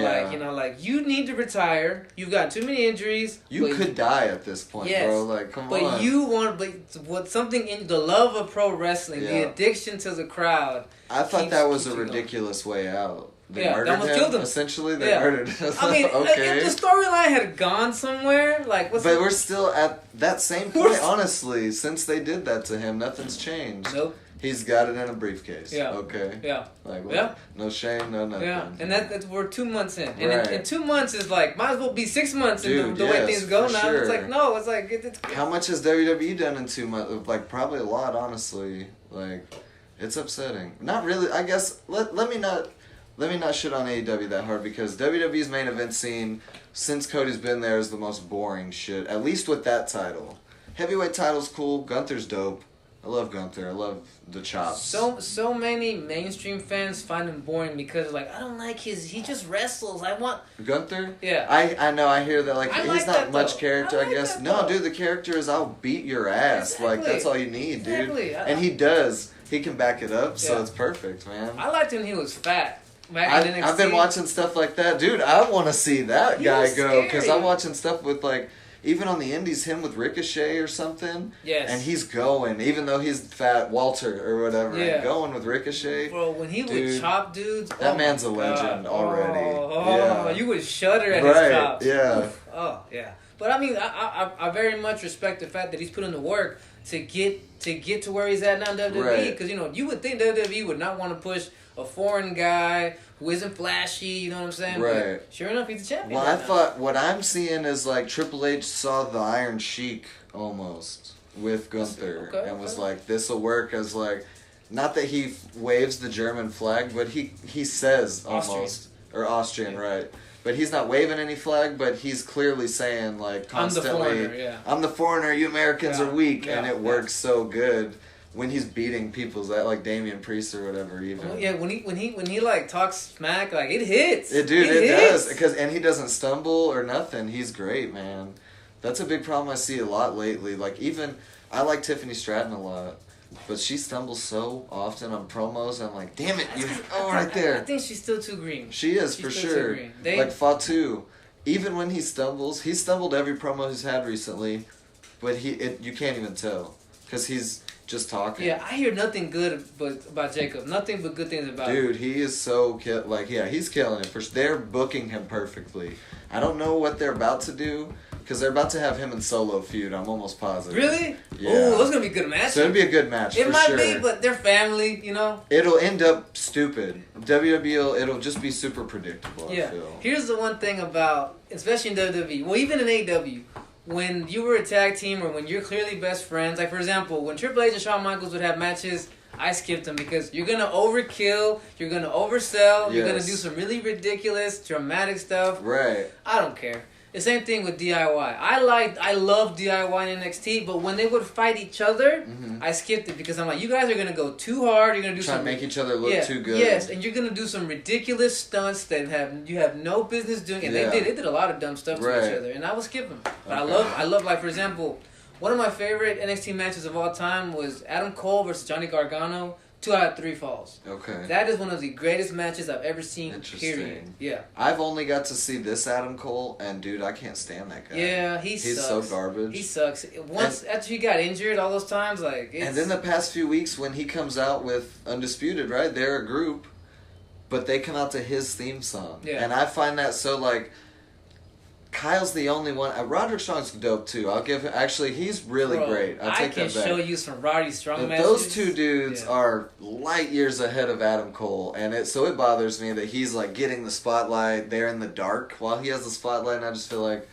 you need to retire. You've got too many injuries. You could die at this point, bro. Like, come on. But you want, what something in the love of pro wrestling, the addiction to the crowd. I thought that was a ridiculous way out. They murdered almost him. killed him. Essentially, they murdered him. I mean, okay. if the storyline had gone somewhere, we're still at that same point. Honestly, since they did that to him, nothing's changed. Nope. He's got it in a briefcase. Yeah. Okay. Yeah. No shame, no nothing. Yeah. And that's we're 2 months in, and Right. in 2 months is might as well be 6 months in the way things go now. Sure. It's like no, it's like it's. How much has WWE done in 2 months? Probably a lot, honestly. It's upsetting. Not really. I guess let me not shit on AEW that hard because WWE's main event scene since Cody's been there is the most boring shit. At least with that title. Heavyweight title's cool. Gunther's dope. I love Gunther. I love the chops. So many mainstream fans find him boring because I don't like he just wrestles. I want Gunther? Yeah. I know, I hear that he's not that, much though. character, I guess. No, dude, the character is I'll beat your ass. Exactly. That's all you need, dude. Exactly. And he does. He can back it up, so Yeah. it's perfect, man. I liked him when he was fat. back in NXT. I've been watching stuff like that, dude. I want to see that guy go because scary. I'm watching stuff with like. Even on the indies, him with Ricochet or something. Yes. And he's going, even though he's fat, Walter or whatever. Yeah. And going with Ricochet. Bro, when he would chop dudes. That man's a legend already. Oh, you would shudder at his chops. Yeah. Oof. Oh, yeah. But I mean, I very much respect the fact that he's put in the work to get to where he's at now in WWE. Because, you would think WWE would not want to push a foreign guy who isn't flashy, you know what I'm saying? Right. But sure enough, he's a champion. Well, I thought what I'm seeing is like Triple H saw the Iron Sheik almost with Gunther and was like, this will work as like, not that he waves the German flag, but he says almost, or Austrian, right? But he's not waving any flag, but he's clearly saying like constantly, I'm the foreigner, you Americans are weak, and it works so good. When he's beating people's like Damian Priest or whatever, even when he like talks smack, like it hits. It does and he doesn't stumble or nothing. He's great, man. That's a big problem I see a lot lately. Like even I like Tiffany Stratton a lot, but she stumbles so often on promos. I'm like, damn it, right there. I think she's still too green. She is for sure. Like Fatu, even when he stumbled every promo he's had recently, but you can't even tell because he's just talking. Yeah, I hear nothing good about Jacob. Nothing but good things about him. Dude, he is so he's killing it. They're booking him perfectly. I don't know what they're about to do because they're about to have him in solo feud. I'm almost positive. Really? Yeah. Ooh, those gonna be good matches. So it'll be a good match. It might be, but they're family, It'll end up stupid. WWE, it'll just be super predictable. I feel. Here's the one thing about, especially in WWE, well, even in AEW. When you were a tag team or when you're clearly best friends, like for example, when Triple H and Shawn Michaels would have matches, I skipped them because you're going to overkill, you're going to oversell, you're going to do some really ridiculous, dramatic stuff. Right. I don't care. The same thing with DIY. I love DIY in NXT, but when they would fight each other, I skipped it because I'm like, you guys are gonna go too hard. You're gonna do trying to make each other look too good. Yes, and you're gonna do some ridiculous stunts that you have no business doing. And they did a lot of dumb stuff to each other, and I was skipping. But I love like for example, one of my favorite NXT matches of all time was Adam Cole versus Johnny Gargano. 2 out of 3 falls. Okay. That is one of the greatest matches I've ever seen. Interesting. Period. Yeah. I've only got to see this Adam Cole, and dude, I can't stand that guy. Yeah, he's so garbage. He sucks. After he got injured all those times, and then the past few weeks when he comes out with Undisputed, right? They're a group, but they come out to his theme song. Yeah. And I find that so Kyle's the only one. Roderick Strong's dope too. I'll give him. Actually, he's really great. I can show you some Roddy Strong but matches. Those two dudes are light years ahead of Adam Cole, and it bothers me that he's getting the spotlight. They're in the dark while he has the spotlight, and I just feel like,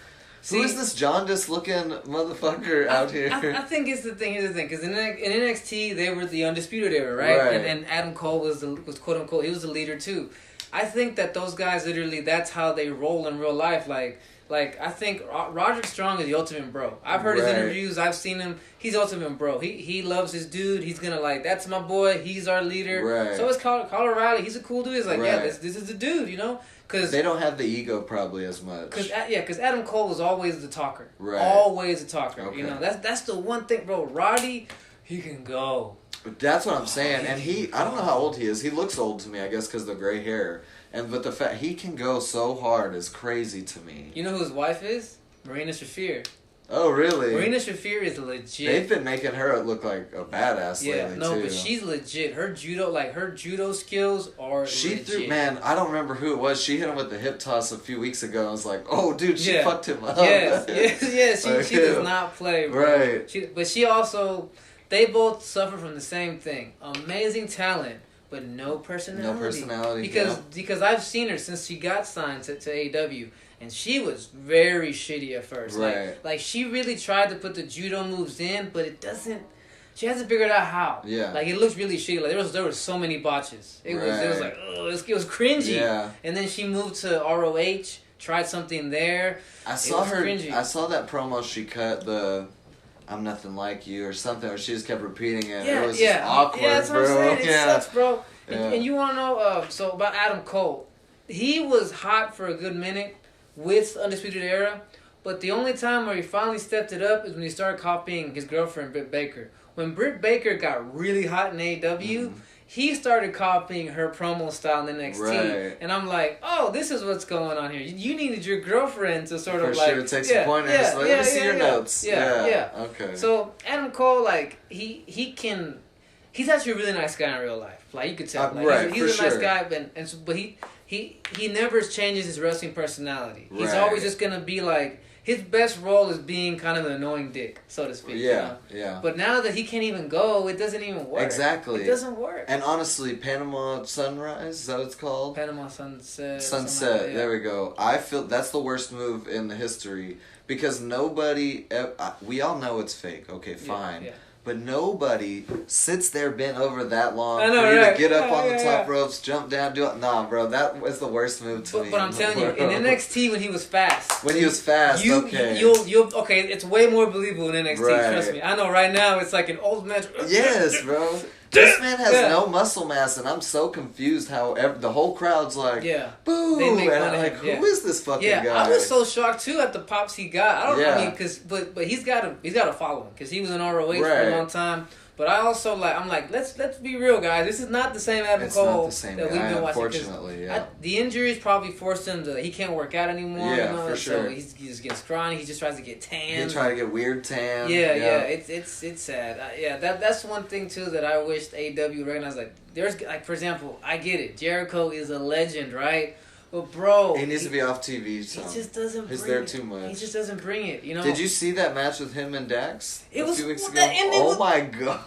who is this jaundiced looking motherfucker out here? I think it's the thing. Here's the thing, because in NXT they were the Undisputed Era, right? And Adam Cole was quote unquote he was the leader too. I think that those guys literally that's how they roll in real life, Like, I think Roderick Strong is the ultimate bro. I've heard his interviews. I've seen him. He's the ultimate bro. He loves his dude. He's going to, that's my boy. He's our leader. Right. So is Kyle O'Reilly. He's a cool dude. He's this is the dude, Cause they don't have the ego probably as much. Because Adam Cole was always the talker. Right. Always the talker. Okay. That's the one thing, bro. Roddy, he can go. That's what I'm saying. And I don't know how old he is. He looks old to me, I guess, because of the gray hair. But the fact he can go so hard is crazy to me. You know who his wife is? Marina Shafir. Oh, really? Marina Shafir is legit. They've been making her look like a badass lately, too. But she's legit. Her judo skills are legit. Man, I don't remember who it was. She hit him with the hip toss a few weeks ago. I was like, oh, dude, she fucked him up. Yes. She does not play, bro. Right. But she also, they both suffer from the same thing. Amazing talent. But no personality. No personality. Because I've seen her since she got signed to AEW, and she was very shitty at first. Right. Like she really tried to put the judo moves in, but it doesn't. She hasn't figured out how. Yeah. It looks really shitty. There was so many botches. It was cringy. Yeah. And then she moved to ROH, tried something there. I saw that promo she cut I'm nothing like you or something, or she just kept repeating it. It was just awkward, bro. That's what I'm saying. It sucks, bro. And you want to know, so about Adam Cole. He was hot for a good minute with Undisputed Era, but the only time where he finally stepped it up is when he started copying his girlfriend, Britt Baker. When Britt Baker got really hot in AEW, he started copying her promo style in NXT, Right. and I'm like, oh, this is what's going on here. You needed your girlfriend to sort For of like sure, take some pointers. Let me see your notes. Yeah. Okay. So Adam Cole, like he's actually a really nice guy in real life. Like you could tell, like, right, he's a nice sure. guy, but he never changes his wrestling personality. He's Right. always just gonna be like. His best role is being kind of an annoying dick, so to speak. Yeah, you know? yeah. But now that he can't even go, it doesn't even work. Exactly. It doesn't work. And honestly, Panama Sunrise, is that what it's called? Panama Sunset. Sunset, there we go. I feel that's the worst move in the history because nobody, we all know it's fake, okay, fine. Yeah. But nobody sits there bent over that long I know, for you right? to get up on the Yeah. top ropes, jump down, do it. Nah, bro, that was the worst move to me. But I'm telling you, in NXT when he was fast. When he was fast, okay. You'll okay, it's way more believable in NXT, Right. trust me. I know right now it's like an old match. Yes, bro. This man has no muscle mass, and I'm so confused how the whole crowd's like, boo, They make and fun I'm of like, him, who is this fucking guy? I was so shocked too at the pops he got. I don't know, Yeah. I mean, but he's got to follow him because he was in ROH for Right. a long time. But I also I'm like, let's be real, guys. This is not the same Adam Cole not the same that we've guy, been watching. unfortunately, The injuries probably forced him to. He can't work out anymore. Yeah, you know? for sure. So he's just getting scrawny. He just tries to get tan. He tried to get weird tan. Yeah. It's sad. That's one thing too that I wished AEW recognized. Like, there's like, for example, I get it. Jericho is a legend, right? But bro, he needs to be off TV. So. He just doesn't. He's bring there it. too much. He just doesn't bring it. You know. Did you see that match with him and Dax It a was few weeks ago? that ending Oh was- my god!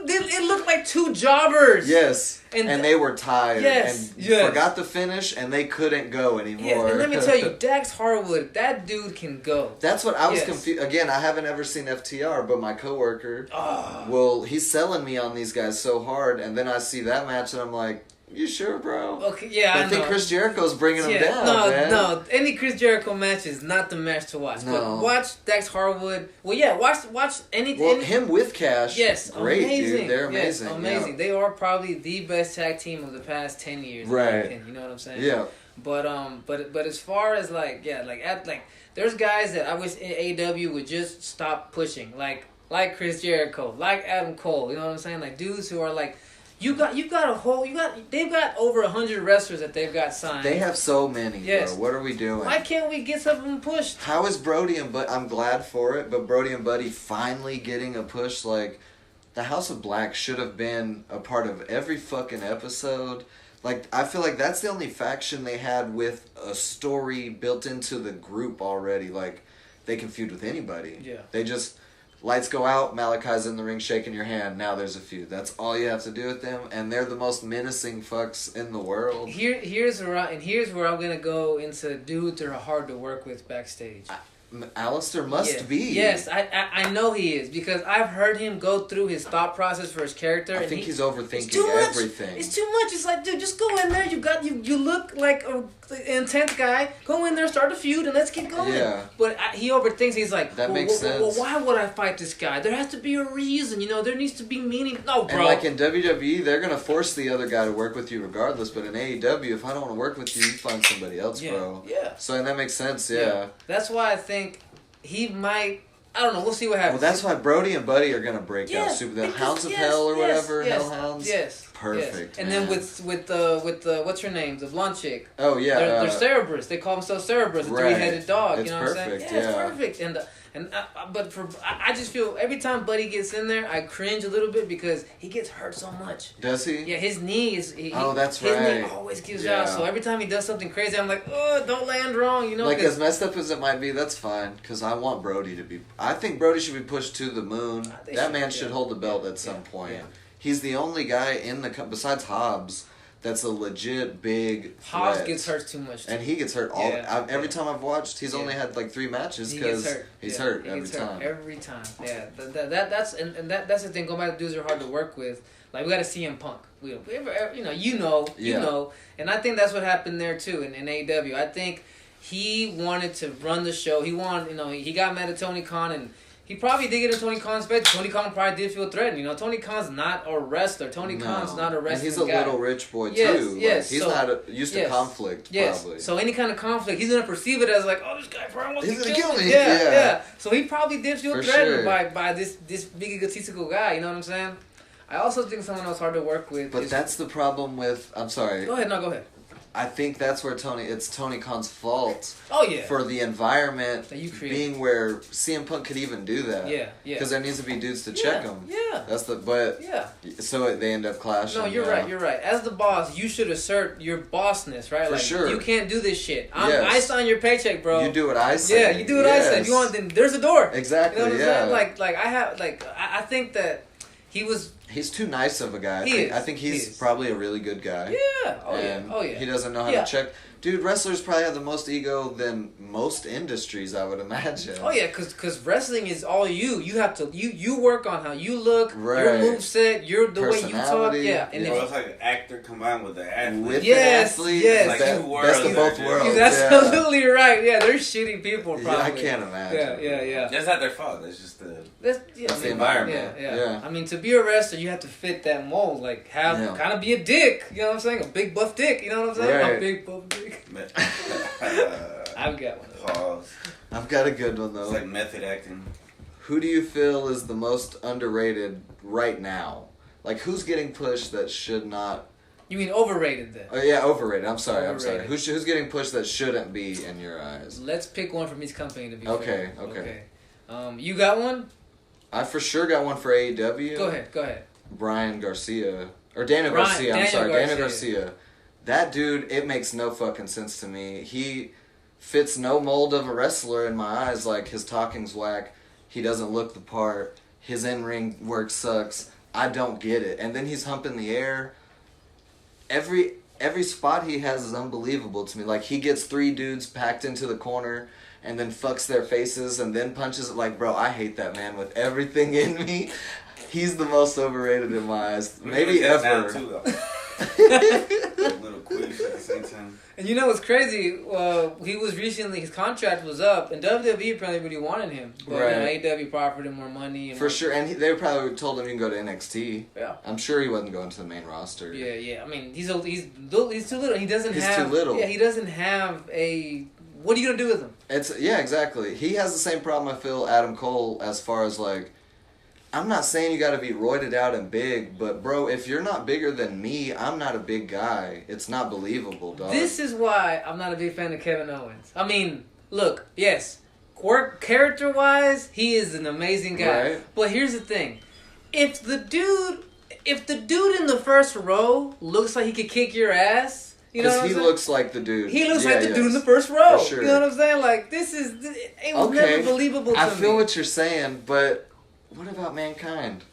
It looked like two jobbers. Yes, and they were tired. Yes, and yes. forgot the finish, and they couldn't go anymore. Yeah, and let me tell you, Dax Harwood, that dude can go. That's what I was Yes. confused. Again, I haven't ever seen FTR, but my coworker, Oh. well, he's selling me on these guys so hard, and then I see that match, and I'm like, you sure, bro? Okay, yeah, I I think know. Chris Jericho's bringing him down, no, man. no. Any Chris Jericho match is not the match to watch. No. But watch Dax Harwood. Well, yeah, watch any. Well, any him with Cash, yes, great, amazing. dude. They're Yes, amazing. amazing. Yeah. They are probably the best tag team of the past 10 years. in my Right. opinion, you know what I'm saying? Yeah. But as far as there's guys that I wish AEW would just stop pushing, like Chris Jericho, like Adam Cole. You know what I'm saying? Like dudes who are like. They've got over 100 wrestlers that they've got signed. They have so many, Yes. bro. What are we doing? Why can't we get some of them pushed? How is Brody and Buddy? I'm glad for it, but Brody and Buddy finally getting a push. Like, the House of Black should have been a part of every fucking episode. Like, I feel like that's the only faction they had with a story built into the group already. Like, they can feud with anybody. Yeah. They just... Lights go out, Malachi's in the ring shaking your hand, now there's a feud. That's all you have to do with them, and they're the most menacing fucks in the world. Here's where I'm gonna go into dudes that are hard to work with backstage. Alistair must be. Yes, I know he is because I've heard him go through his thought process for his character. I think he's overthinking it's too much. everything. It's too much. It's like, dude, just go in there. You look like an intense guy. Go in there, start a feud, and let's get going. Yeah. But he overthinks. He's like, that makes sense. Well, why would I fight this guy? There has to be a reason. You know, there needs to be meaning. No, bro. And like in WWE, they're gonna force the other guy to work with you regardless. But in AEW, if I don't want to work with you, you find somebody else, bro. Yeah. So and that makes sense. Yeah. That's why I think he might. I don't know. We'll see what happens. Well, that's why Brody and Buddy are gonna break Yeah, out super. The because- Hounds of yes, Hell or yes, whatever, yes, Hellhounds. Yes. Perfect. Yes. And man. then with the what's her name? The blonde chick. Oh yeah. They're Cerberus. They call themselves Cerberus, the Right. 3-headed dog. It's you know what I'm perfect, saying? Yeah, yeah. it's perfect. But I just feel every time Buddy gets in there, I cringe a little bit because he gets hurt so much. Does he? Yeah, his knee is. Oh, that's his knee right. always gives Yeah. out. So every time he does something crazy, I'm like, oh, don't land wrong. You know, Like 'cause as messed up as it might be, that's fine. Because I want Brody to be. I think Brody should be pushed to the moon. They That should, man should yeah. hold the belt at some point. He's the only guy in the besides Hobbs that's a legit big Hobbs threat. gets hurt too much. And he gets hurt all. Yeah. Every time I've watched, he's only had like 3 matches He gets because hurt. he's Yeah, hurt he every gets hurt time. every time. Yeah, that's the thing. Going back to dudes who are hard to work with. Like we got to CM Punk. You know, and I think that's what happened there too in AEW. I think he wanted to run the show. He wanted, he got mad at Tony Khan and. He probably did get in Tony Khan's face. Tony Khan probably did feel threatened. Tony Khan's not a wrestler. Tony Khan's not a wrestler. And he's a guy. little rich boy too. Yes, He's not used to conflict. Probably. So any kind of conflict, he's gonna perceive it as like, oh, this guy probably wants He's to gonna kill kill me. me. Yeah, Yeah. So he probably did feel For threatened sure. by this big egotistical guy. You know what I'm saying? I also think someone else hard to work with. But that's the problem with. I'm sorry. Go ahead. No, go ahead. I think that's where it's Tony Khan's fault. Oh yeah. For the environment that you create. Being where CM Punk could even do that. Yeah. Because there needs to be dudes to check him. Yeah. That's but. Yeah. So they end up clashing. No, you're right. You're right. As the boss, you should assert your bossness, right? For sure. You can't do this shit. I sign your paycheck, bro. You do what I say. Yeah, you do what I say. If you want, then there's a door. Exactly. You know what I'm saying? I think that he was. He's too nice of a guy. I think he's probably a really good guy. Yeah. Oh yeah. He doesn't know how to check. Dude, wrestlers probably have the most ego than most industries, I would imagine. Oh yeah, cause wrestling is all you. You have to you work on how you look, your moveset, the way you talk. Yeah, and it's like an actor combined with the athlete. With the athlete, yes. Like best of both worlds. He's absolutely right. Yeah, they're shitty people. Probably. Yeah, I can't imagine. Yeah. That's not their fault. That's just that's the environment. Yeah. I mean, to be a wrestler, you have to fit that mold. Like kind of be a dick. You know what I'm saying? A big buff dick. You know what I'm saying? Right. A big buff dick. I've got one. Pause. I've got a good one though. It's like method acting. Who do you feel is the most underrated right now? Like who's getting pushed that should not? You mean overrated then? Oh yeah, overrated. I'm sorry. Overrated. Who's getting pushed that shouldn't be in your eyes? Let's pick one from each company to be fair. Okay. Okay. You got one? I for sure got one for AEW. Go ahead. Brian Garcia or Daniel Garcia. I'm sorry, Daniel Garcia. That dude, it makes no fucking sense to me. He fits no mold of a wrestler in my eyes. Like, his talking's whack. He doesn't look the part. His in-ring work sucks. I don't get it. And then he's humping the air. Every spot he has is unbelievable to me. Like, he gets 3 dudes packed into the corner and then fucks their faces and then punches it. Like, bro, I hate that man with everything in me. He's the most overrated in my eyes. Maybe ever. Little quick at the same time. And you know what's crazy? He was recently, his contract was up, and WWE probably really wanted him. But AEW offered him more money. And for sure, and they probably told him you can go to NXT. Yeah. I'm sure he wasn't going to the main roster. Yeah. I mean, he's too little. He's too little. Yeah, he doesn't have a. What are you gonna do with him? Exactly. He has the same problem I feel Adam Cole as far as like. I'm not saying you gotta be roided out and big, but bro, if you're not bigger than me, I'm not a big guy. It's not believable, dog. This is why I'm not a big fan of Kevin Owens. I mean, look, yes, character-wise, he is an amazing guy. Right. But here's the thing: if the dude in the first row looks like he could kick your ass, you know what I'm saying? Because he looks like the dude. He looks like the dude in the first row. For sure. You know what I'm saying? Like it was never believable to me. I feel what you're saying, but. What about Mankind?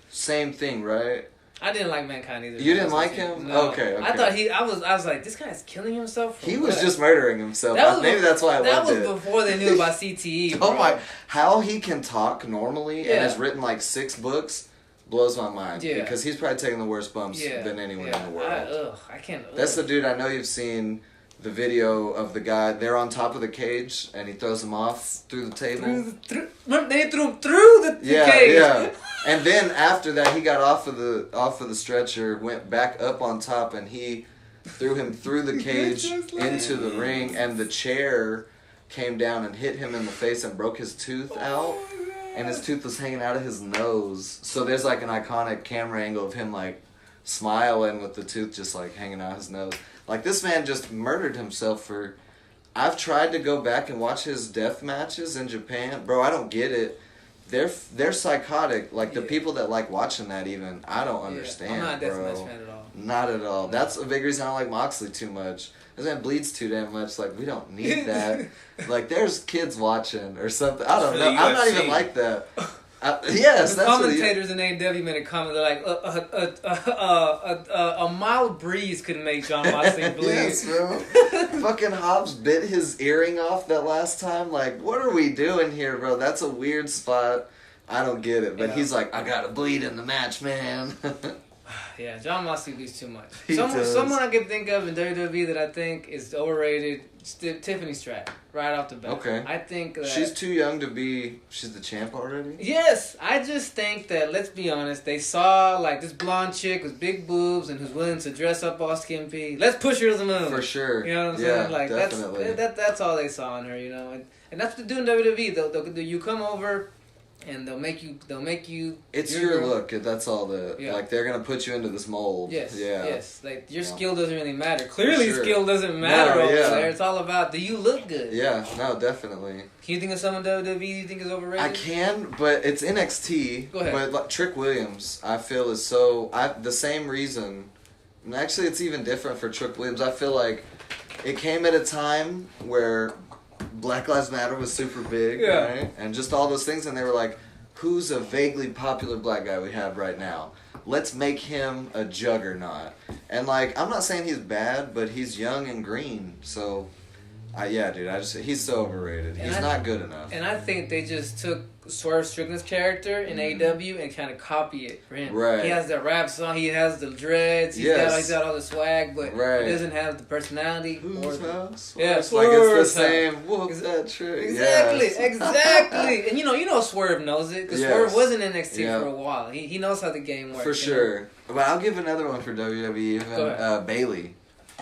Same thing, right? I didn't like Mankind either. You didn't like him? No. Okay. I thought I was like, this guy's killing himself. He was just murdering himself. Maybe that's why I loved it. That was before they knew about CTE. Oh my! How he can talk normally and has written like 6 books blows my mind. Yeah. Because he's probably taking the worst bumps than anyone in the world. I can't. That's the dude. I know you've seen the video of the guy. They're on top of the cage and he throws him off through the table. They threw him through the cage. Yeah. And then after that, he got off of the stretcher, went back up on top, and he threw him through the cage into the ring, and the chair came down and hit him in the face and broke his tooth out, and his tooth was hanging out of his nose. So there's like an iconic camera angle of him like smiling with the tooth just like hanging out his nose. Like, this man just murdered himself for... I've tried to go back and watch his death matches in Japan. Bro, I don't get it. They're psychotic. Like, the people that like watching that even, I don't understand, I'm not a bro. deathmatch fan at all. Not at all. That's a big reason I don't like Moxley too much. This man bleeds too damn much. Like, we don't need that. Like, there's kids watching or something. I don't know. I'm not even like that. Yes, the that's commentators in AEW made a comment. They're like, a mild breeze could make John Moxley bleed. Yes, bro. Fucking Hobbs bit his earring off that last time. Like, what are we doing here, bro? That's a weird spot. I don't get it. But he's like, I gotta bleed in the match, man. Yeah, John Moxley bleeds too much. He does. Someone I can think of in WWE that I think is overrated, Tiffany Stratton, right off the bat. Okay. I think that... She's too young to be... She's the champ already? Yes! I just think that, let's be honest, they saw, like, this blonde chick with big boobs and who's willing to dress up all skimpy. Let's push her to the moon. For sure. You know what I'm saying? Like, definitely. That's all they saw in her, you know? And that's what they do in WWE. You come over... and they'll make you. It's your look. That's all Yeah. like they're gonna put you into this mold. Yes. Yeah. Yes. Like your skill doesn't really matter. Clearly, Sure. skill doesn't matter No, over yeah. there. It's all about, do you look good? Yeah. No, definitely. Can you think of someone WWE you think is overrated? I can, but it's NXT. Go ahead. But like, Trick Williams, I feel is the same reason. And actually, it's even different for Trick Williams. I feel like it came at a time where Black Lives Matter was super big, Yeah. right? And just all those things, and they were like, who's a vaguely popular black guy we have right now? Let's make him a juggernaut. And like, I'm not saying he's bad, but he's young and green, so yeah, dude, he's so overrated. He's not good enough. And I think they just took Swerve Strickland's character in AEW and kind of copy it for him. Right. He has the rap song, he has the dreads, he's got all the swag, but Right. he doesn't have the personality. Who's house? Yeah, Like Swerve. it's the same. Whoop that trick. Exactly, Yes. exactly. And you know Swerve knows it, because Yes. Swerve was in NXT Yeah. for a while. He knows how the game works. For sure. But I'll give another one for WWE. Go ahead. Bailey.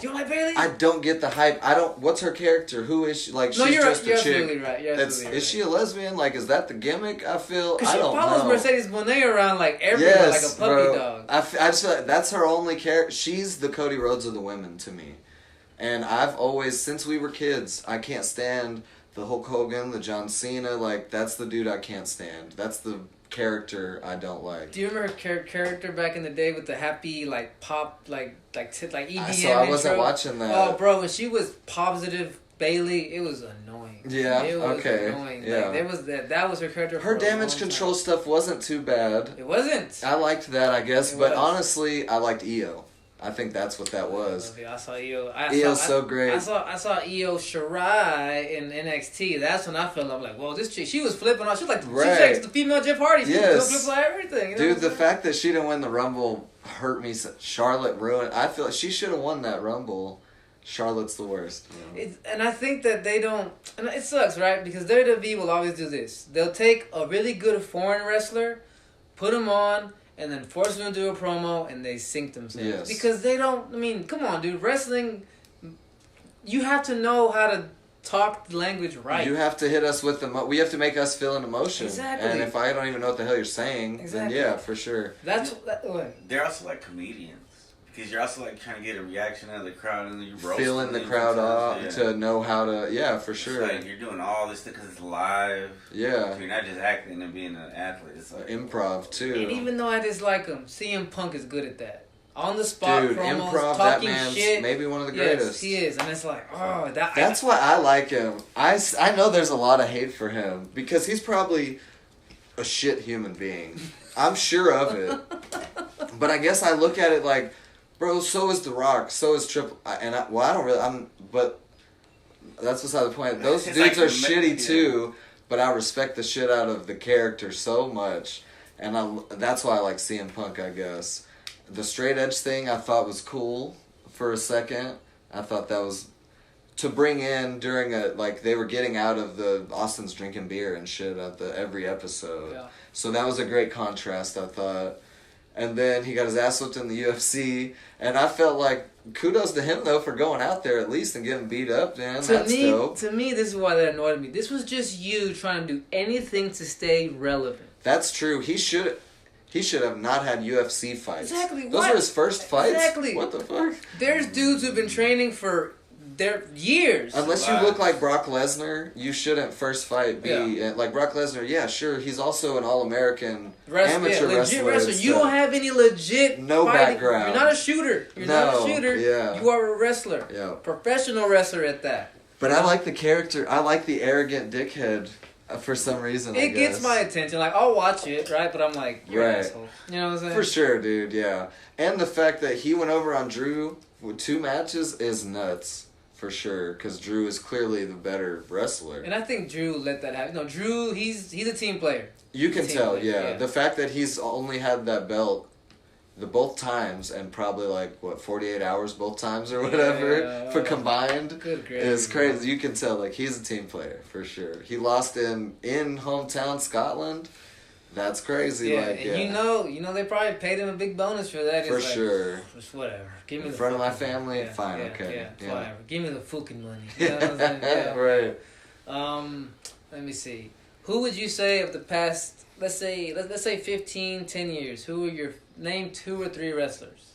You don't like Bailey? I don't get the hype. What's her character? Who is she? Like, No, she's you're just you're a chick. absolutely right. You're absolutely right. Is she a lesbian? Like, is that the gimmick? I feel. Because I she don't follows know. Mercedes Monet around like everywhere, Yes, like a puppy bro. dog. I just feel like that's her only character. She's the Cody Rhodes of the women to me. And I've always, since we were kids, I can't stand the Hulk Hogan, the John Cena. Like, that's the dude I can't stand. That's the character I don't like. Do you remember her character back in the day with the happy like pop like EDM So I wasn't intro? watching that. Oh, bro, when she was positive Bailey, it was annoying. Yeah, it was okay, annoying. yeah. Like, there was that was her character. Her for a damage long control time. stuff wasn't too bad. It wasn't. I liked that, I guess, It but was. honestly, I liked EO. I think that's what that was. I saw EO. EO's so great. I saw EO Shirai in NXT. That's when I felt like, whoa, this chick, she was flipping off. She was like, Right. she was like the female Jeff Hardy. She Yes. was flipping on everything. You know Dude, what the I'm saying? fact that she didn't win the Rumble hurt me. Charlotte ruined. I feel like she should have won that Rumble. Charlotte's the worst. And I think that they don't, and it sucks, right? Because WWE will always do this. They'll take a really good foreign wrestler, put him on, and then force them to do a promo, and they sink themselves. Yes. Because they don't, I mean, come on, dude. Wrestling, you have to know how to talk the language right. You have to hit us with we have to make us feel an emotion. Exactly. And if I don't even know what the hell you're saying, Exactly. then yeah, for sure. They're also like comedians. Because you're also like trying to get a reaction out of the crowd and you roast Feeling the them crowd sometimes, off to know how to, yeah, for sure. It's like you're doing all this stuff because it's live. Yeah. So you're not just acting and being an athlete. It's like Improv too. And even though I dislike him, CM Punk is good at that. On the spot Dude, promos, improv, that talking man's shit. maybe one of the Yes, greatest. he is. And it's like, oh, That's why I like him. I know there's a lot of hate for him because he's probably a shit human being. I'm sure of it. But I guess I look at it like, bro, so is The Rock, so is Triple... but that's beside the point. Those It's dudes like are shitty too, but I respect the shit out of the character so much. And that's why I like CM Punk, I guess. The straight edge thing I thought was cool for a second. I thought that was... To bring in during they were getting out of the Austin's drinking beer and shit at every episode. Yeah. So that was a great contrast, I thought. And then he got his ass whipped in the UFC, and I felt like kudos to him though for going out there at least and getting beat up. Man, that's dope. To me, this is why that annoyed me. This was just you trying to do anything to stay relevant. That's true. He should have not had UFC fights. Exactly. Those were his first fights. Exactly. What the fuck? There's dudes who've been training for their years. Unless you look like Brock Lesnar, you shouldn't first fight be like Brock Lesnar. Yeah, sure, he's also an All-American amateur legit wrestler. wrestler. You don't have any legit No fighting. background. You're not a shooter. You're not a shooter. Yeah. You are a wrestler. Yeah. Professional wrestler at that. But I like the character. I like the arrogant dickhead for some reason. It gets my attention. Like, I'll watch it, right? But I'm like, you're an asshole. You know what I'm saying? For sure, dude. Yeah, and the fact that he went over on Drew with 2 matches is nuts. For sure, because Drew is clearly the better wrestler. And I think Drew let that happen. No, Drew, he's a team player. You can tell, player, yeah. The fact that he's only had that belt both times and probably 48 hours both times or whatever for combined is crazy. You can tell he's a team player for sure. He lost in hometown Scotland. That's crazy. Yeah, and you know they probably paid him a big bonus for that. For sure. Just whatever. Give me in the front of my money. family, fine, okay. Yeah, whatever. Give me the fucking money. You know what I'm saying? Yeah. Right. Let me see. Who would you say of the past, let's say 15, 10 years, who are your, name 2 or 3 wrestlers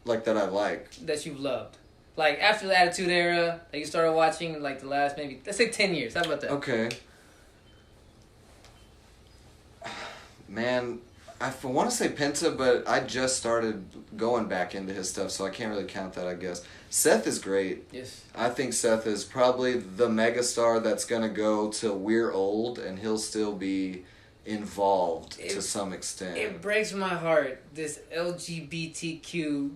Like that I like. that you've loved? Like after the Attitude Era, that you started watching like the last maybe, let's say 10 years. How about that? Okay. Man, I want to say Penta, but I just started going back into his stuff, so I can't really count that, I guess. Seth is great. Yes. I think Seth is probably the megastar that's going to go till we're old, and he'll still be involved to some extent. It breaks my heart, this LGBTQ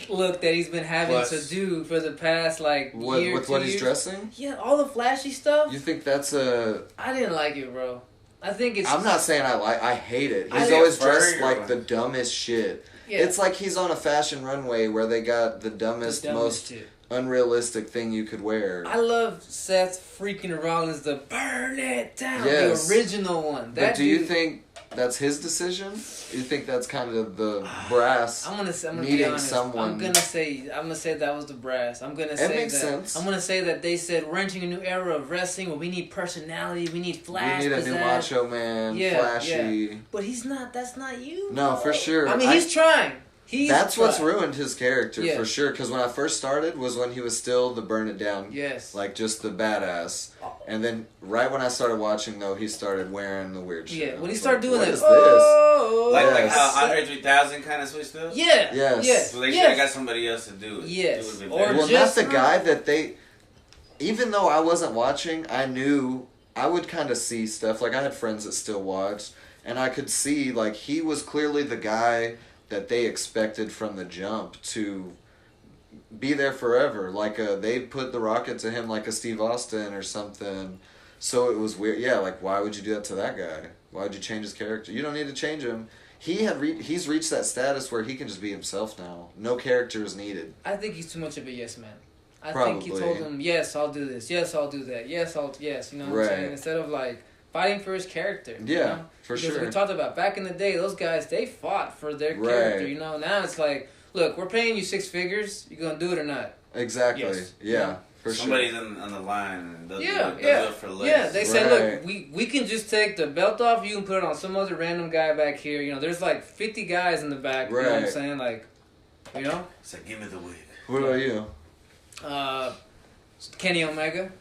look that he's been having to do for the past like year, with 2 what years. He's dressing? Yeah, all the flashy stuff. You think that's a... I didn't like it, bro. I think it's... I'm not saying I hate it. He's I always think dressed furry like the dumbest shit. Yeah. It's like he's on a fashion runway where they got the dumbest most shit. unrealistic thing you could wear. I love Seth freaking Rollins, the burn it down, Yes. the original one. But do you think that's his decision? You think that's kind of the brass I'm gonna needing be honest. someone? I'm gonna say that was the brass. I'm gonna say makes that. sense. I'm gonna say that they said we're entering a new era of wrestling where we need personality, we need flash. We need a new pizzazz. Macho Man, Yeah, flashy. yeah. But he's not. That's not you. No, bro. for sure. I mean, he's trying. That's what's ruined his character, Yeah. for sure. Because when I first started was when he was still the burn it down. Yes. Like, just the badass. And then, right when I started watching, though, he started wearing the weird shit. Yeah, I when he was started like, doing what that, is Like Yes. how Andre 3000 kind of switched up? Yeah. Yes. Yes. So they should yes. have got somebody else to do it. Yes. It would've been Or better. Well, just not the guy that they... Even though I wasn't watching, I knew... I would kind of see stuff. Like, I had friends that still watched. And I could see, like, he was clearly the guy that they expected from the jump to be there forever. Like, they put the rocket to him like a Steve Austin or something. So it was weird. Yeah, like, why would you do that to that guy? Why would you change his character? You don't need to change him. He's reached that status where he can just be himself now. No character is needed. I think he's too much of a yes man. I Probably. think he told him, yes, I'll do this. Yes, I'll do that. Yes, you know what I'm saying? Instead of like fighting for his character. Yeah, you know? for because sure. we talked about back in the day, those guys, they fought for their character. You know, now it's like, look, we're paying you 6 figures. You gonna do it or not? Exactly. Yes. Yeah. For Somebody's sure. on the line and they'll do it for less. Yeah, they say, Right. look, we can just take the belt off you and put it on some other random guy back here. You know, there's like 50 guys in the back. You know what I'm Right. saying? Like, you know? It's like, give me the wig. What about you? Kenny Omega.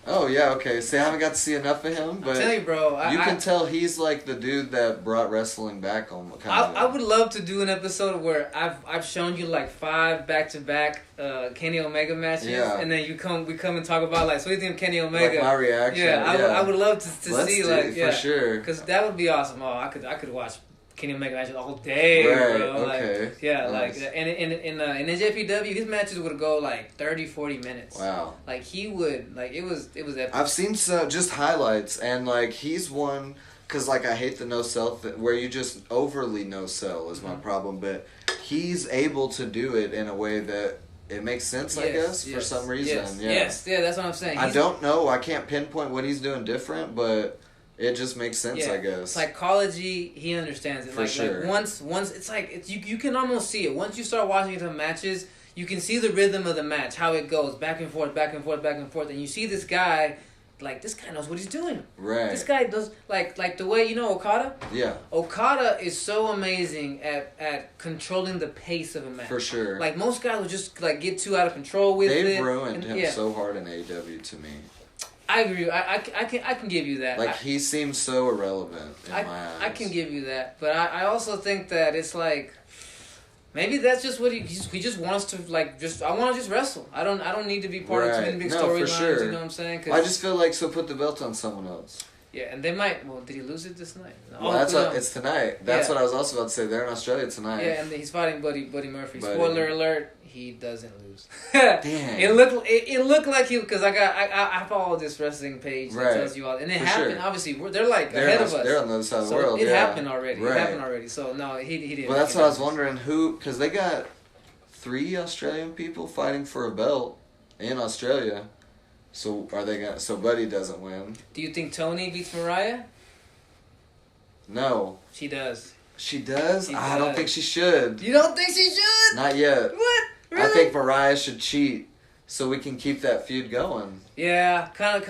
Oh, yeah, okay. See, I haven't got to see enough of him, I'm but telling you, bro. you can tell he's like the dude that brought wrestling back on. I would love to do an episode where I've shown you like 5 back-to-back Kenny Omega matches, and then we come and talk about like, so what do you think of Kenny Omega? Like my reaction. Yeah, I would love to Let's see do like it, for sure. because that would be awesome. Oh, I could watch Kenny Omega matches all day, Right, bro. okay. Like, yeah, Nice. like and in NJPW, his matches would go like 30-40 minutes. Wow. Like he would like it was epic. I've seen just highlights, and like he's one, because like I hate the no sell where you just overly no sell is my problem, but he's able to do it in a way that it makes sense, I guess, for some reason. Yes, that's what I'm saying. I don't know. I can't pinpoint what he's doing different, but it just makes sense, I guess. Psychology, he understands it. For sure. Like once it's like you can almost see it. Once you start watching the matches, you can see the rhythm of the match, how it goes back and forth, back and forth, back and forth, and you see this guy. Like, this guy knows what he's doing. Right. This guy does, like the way, you know, Okada? Yeah. Okada is so amazing at controlling the pace of a match. For sure. Like, most guys will just, like, get too out of control with it. They've ruined him so hard in AEW to me. I agree. I can give you that. Like, he seems so irrelevant in my eyes. I can give you that. But I also think that it's like... Maybe that's just what he just wants to like. I want to just wrestle. I don't need to be part of too many big storylines. Sure. You know what I'm saying? I just feel like put the belt on someone else. Yeah, and they might. Well, did he lose it this night? Well, it's tonight. That's what I was also about to say. They're in Australia tonight. Yeah, and he's fighting Buddy Murphy. Buddy. Spoiler alert: he doesn't lose. Damn. It looked like he because I follow this wrestling page that tells you all, and it happened. Sure. Obviously, they're ahead of us. They're on the other side of the world. It happened already. Right. It happened already. So no, he didn't. Well, that's what I was wondering. Because they got 3 Australian people fighting for a belt in Australia. So are they gonna? So Buddy doesn't win. Do you think Tony beats Mariah? No. She does. She does? She I does. don't think she should. You don't think she should? Not yet. What? Really? I think Mariah should cheat so we can keep that feud going. Yeah, kind of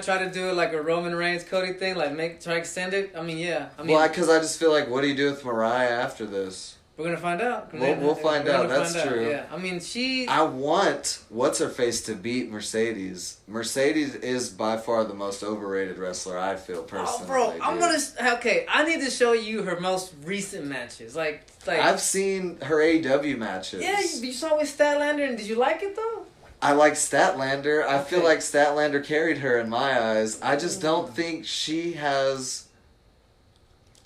try to do it like a Roman Reigns Cody thing, like try to extend it. I mean, Well, because I just feel like, what do you do with Mariah after this? We're gonna find out. We'll find out. That's true. Yeah, I mean, I want what's her face to beat Mercedes. Mercedes is by far the most overrated wrestler. I feel personally. Oh, bro, okay. I need to show you her most recent matches. Like I've seen her AEW matches. Yeah, you saw with Statlander, and did you like it though? I like Statlander. I feel like Statlander carried her in my eyes. I just don't think she has...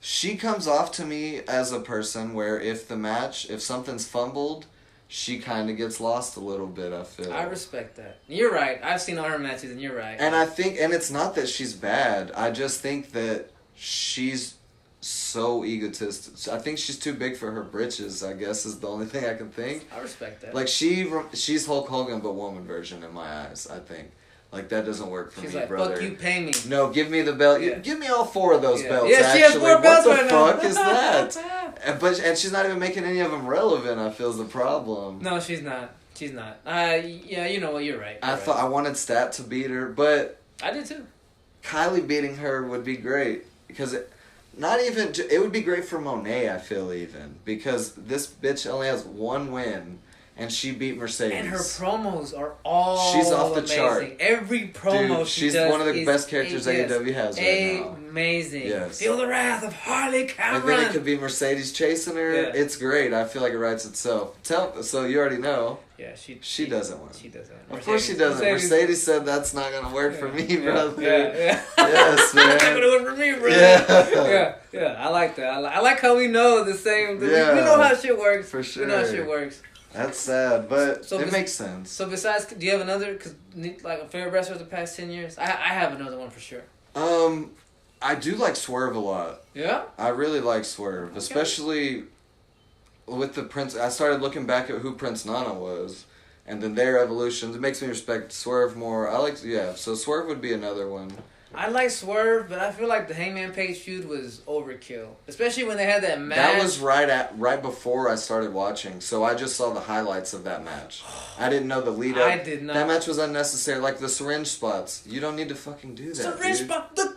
She comes off to me as a person where if something's fumbled, she kind of gets lost a little bit, I feel. I respect that. You're right. I've seen all her matches, and you're right. And I think... And it's not that she's bad. I just think that she's so egotistic. I think she's too big for her britches, I guess, is the only thing I can think. I respect that. Like, she's Hulk Hogan, but woman version in my eyes, I think. Like, that doesn't work for She's me, like, brother. fuck you, pay me. No, give me the belt. Yeah. Give me all 4 of those belts, yeah, she has 4 belts what right the now. fuck is that? and she's not even making any of them relevant, I feel, is the problem. No, she's not. She's not. Yeah, you know what, you're right. I wanted Stat to beat her, but... I did too. Kylie beating her would be great, because... it would be great for Monet, I feel, even. Because this bitch only has 1 win, and she beat Mercedes. And her promos are all She's off the amazing. chart. Every promo she's she does one of the best characters AEW has right now. Amazing. Yes. Feel the wrath of Harley Cameron. And then it could be Mercedes chasing her. Yeah. It's great. I feel like it writes itself. So you already know. Yeah, she doesn't win. She doesn't. Of course she doesn't. Mercedes said that's not gonna work for me, brother. Yeah. Yes, man. That's not gonna work for me, brother. Yeah. I like that. I like how we know the same. We know how shit works. For sure. We know how shit works. That's sad, but it makes sense. So besides, do you have another? Cause like a favorite wrestler of the past 10 years? I have another one for sure. I do like Swerve a lot. Yeah. I really like Swerve, especially with the Prince. I started looking back at who Prince Nana was, and then their evolutions. It makes me respect Swerve more. So Swerve would be another one. I like Swerve, but I feel like the Hangman Page feud was overkill, especially when they had that match. That was right before I started watching, so I just saw the highlights of that match. I didn't know the lead up. I did not. That match was unnecessary, like the syringe spots. You don't need to fucking do that. Syringe spot, the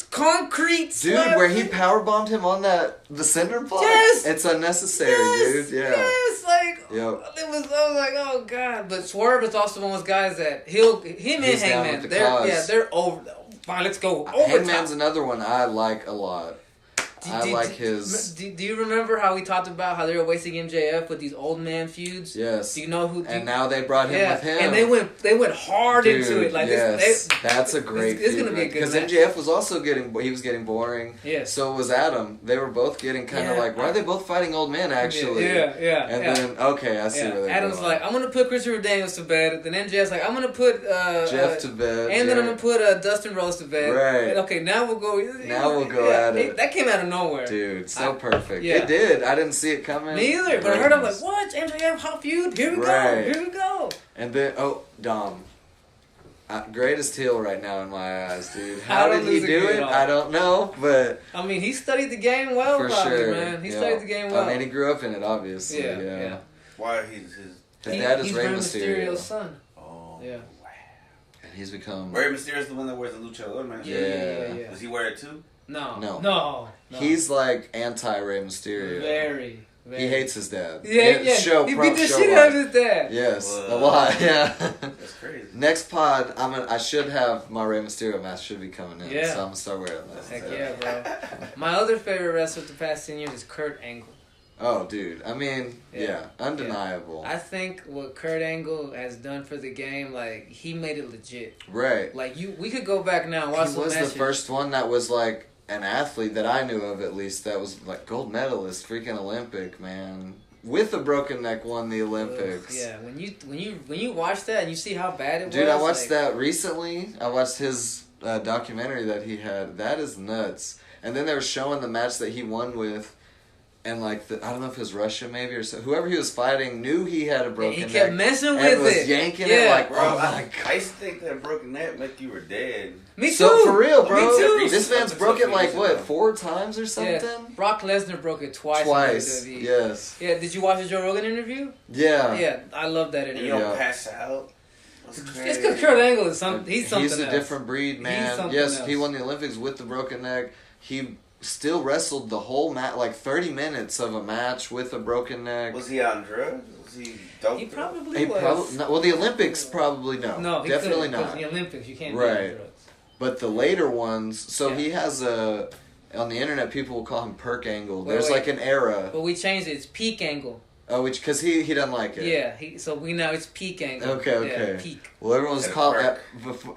concrete. Dude, where he powerbombed him on the cinder block. Yes, it's unnecessary, dude. Yeah. Yes, like yep. I was like, oh god. But Swerve is also one of those guys that him and Hangman, they're over. Fine, let's go. Hangman's another one I like a lot. I like his... Do you remember how we talked about how they were wasting MJF with these old man feuds? Yes. Do you know who... And now they brought him with him. And they went hard into it. Like yes. That's a great It's going to be a good because match. MJF was also getting boring. Yes. So was Adam. They were both getting kind of like, why are they both fighting old men, actually? Yeah. And then, okay, I see where they're Adam's going. like, I'm going to put Christopher Daniels to bed. Then MJF's like, I'm going to put... Jeff to bed. And then I'm going to put Dustin Rose to bed. Right. And okay, now we'll go... at it. That came out of nowhere. Dude, so perfect. Yeah. It did. I didn't see it coming. Me either. But I heard, I'm like, what? MJF, hot feud? Here we go. Here we go. And then, Dom. Greatest heel right now in my eyes, dude. How did he do it? I don't know, but... I mean, he studied the game well, for probably, sure. man. He studied the game well. I mean, he grew up in it, obviously. Yeah. Why? His dad is he's Rey Mysterio's son. Oh. Yeah. And he's become... Rey Mysterio's the one that wears the luchador mask? Yeah. Does he wear it too? No. He's like anti-Rey Mysterio. Very. He hates his dad. Yeah. He beat the shit out of his dad. Yes, a lot. Yeah. That's crazy. Next pod, I should have my Rey Mysterio mask should be coming in. Yeah. So I'm gonna start wearing that. Heck yeah, bro. My other favorite wrestler of the past 10 years is Kurt Angle. Oh, dude. I mean, undeniable. I think what Kurt Angle has done for the game, like, he made it legit. Right. Like, we could go back now and watch some matches. He was the first one that was, like, an athlete that I knew of, at least, that was, like, gold medalist, freaking Olympic, man. With a broken neck, won the Olympics. Yeah, when you watch that and you see how bad it was. Dude, I watched that recently. I watched his documentary that he had. That is nuts. And then they were showing the match that he won with. And like I don't know if it was Russia maybe or so. Whoever he was fighting knew he had a broken neck. He kept messing with and was it. Yanking it like, bro. Oh my God. I used to think that broken neck meant you were dead. Me too. So for real, bro. Me too. This man's broke it like what, 4 times or something? Yeah. Brock Lesnar broke it twice. Twice. In WWE. Yes. Yeah. Did you watch the Joe Rogan interview? Yeah. Yeah, I love that interview. You don't pass out. It's because Kurt Angle is something. He's something He's a else. different breed, man. Yes, else. he won the Olympics with the broken neck. He still wrestled the whole match, like 30 minutes of a match with a broken neck. Was he on drugs? Was he dope? He probably was. Well, the Olympics probably no. No, definitely not. The Olympics, you can't Right. do drugs. But the later ones, so Yeah. he has on the internet, people will call him Perk Angle. Wait, There's wait. like an era. But we changed it. It's peak angle. Oh, because he doesn't like it. Yeah. So we know it's peak angle. Okay. Yeah, peak. Well, everyone was calling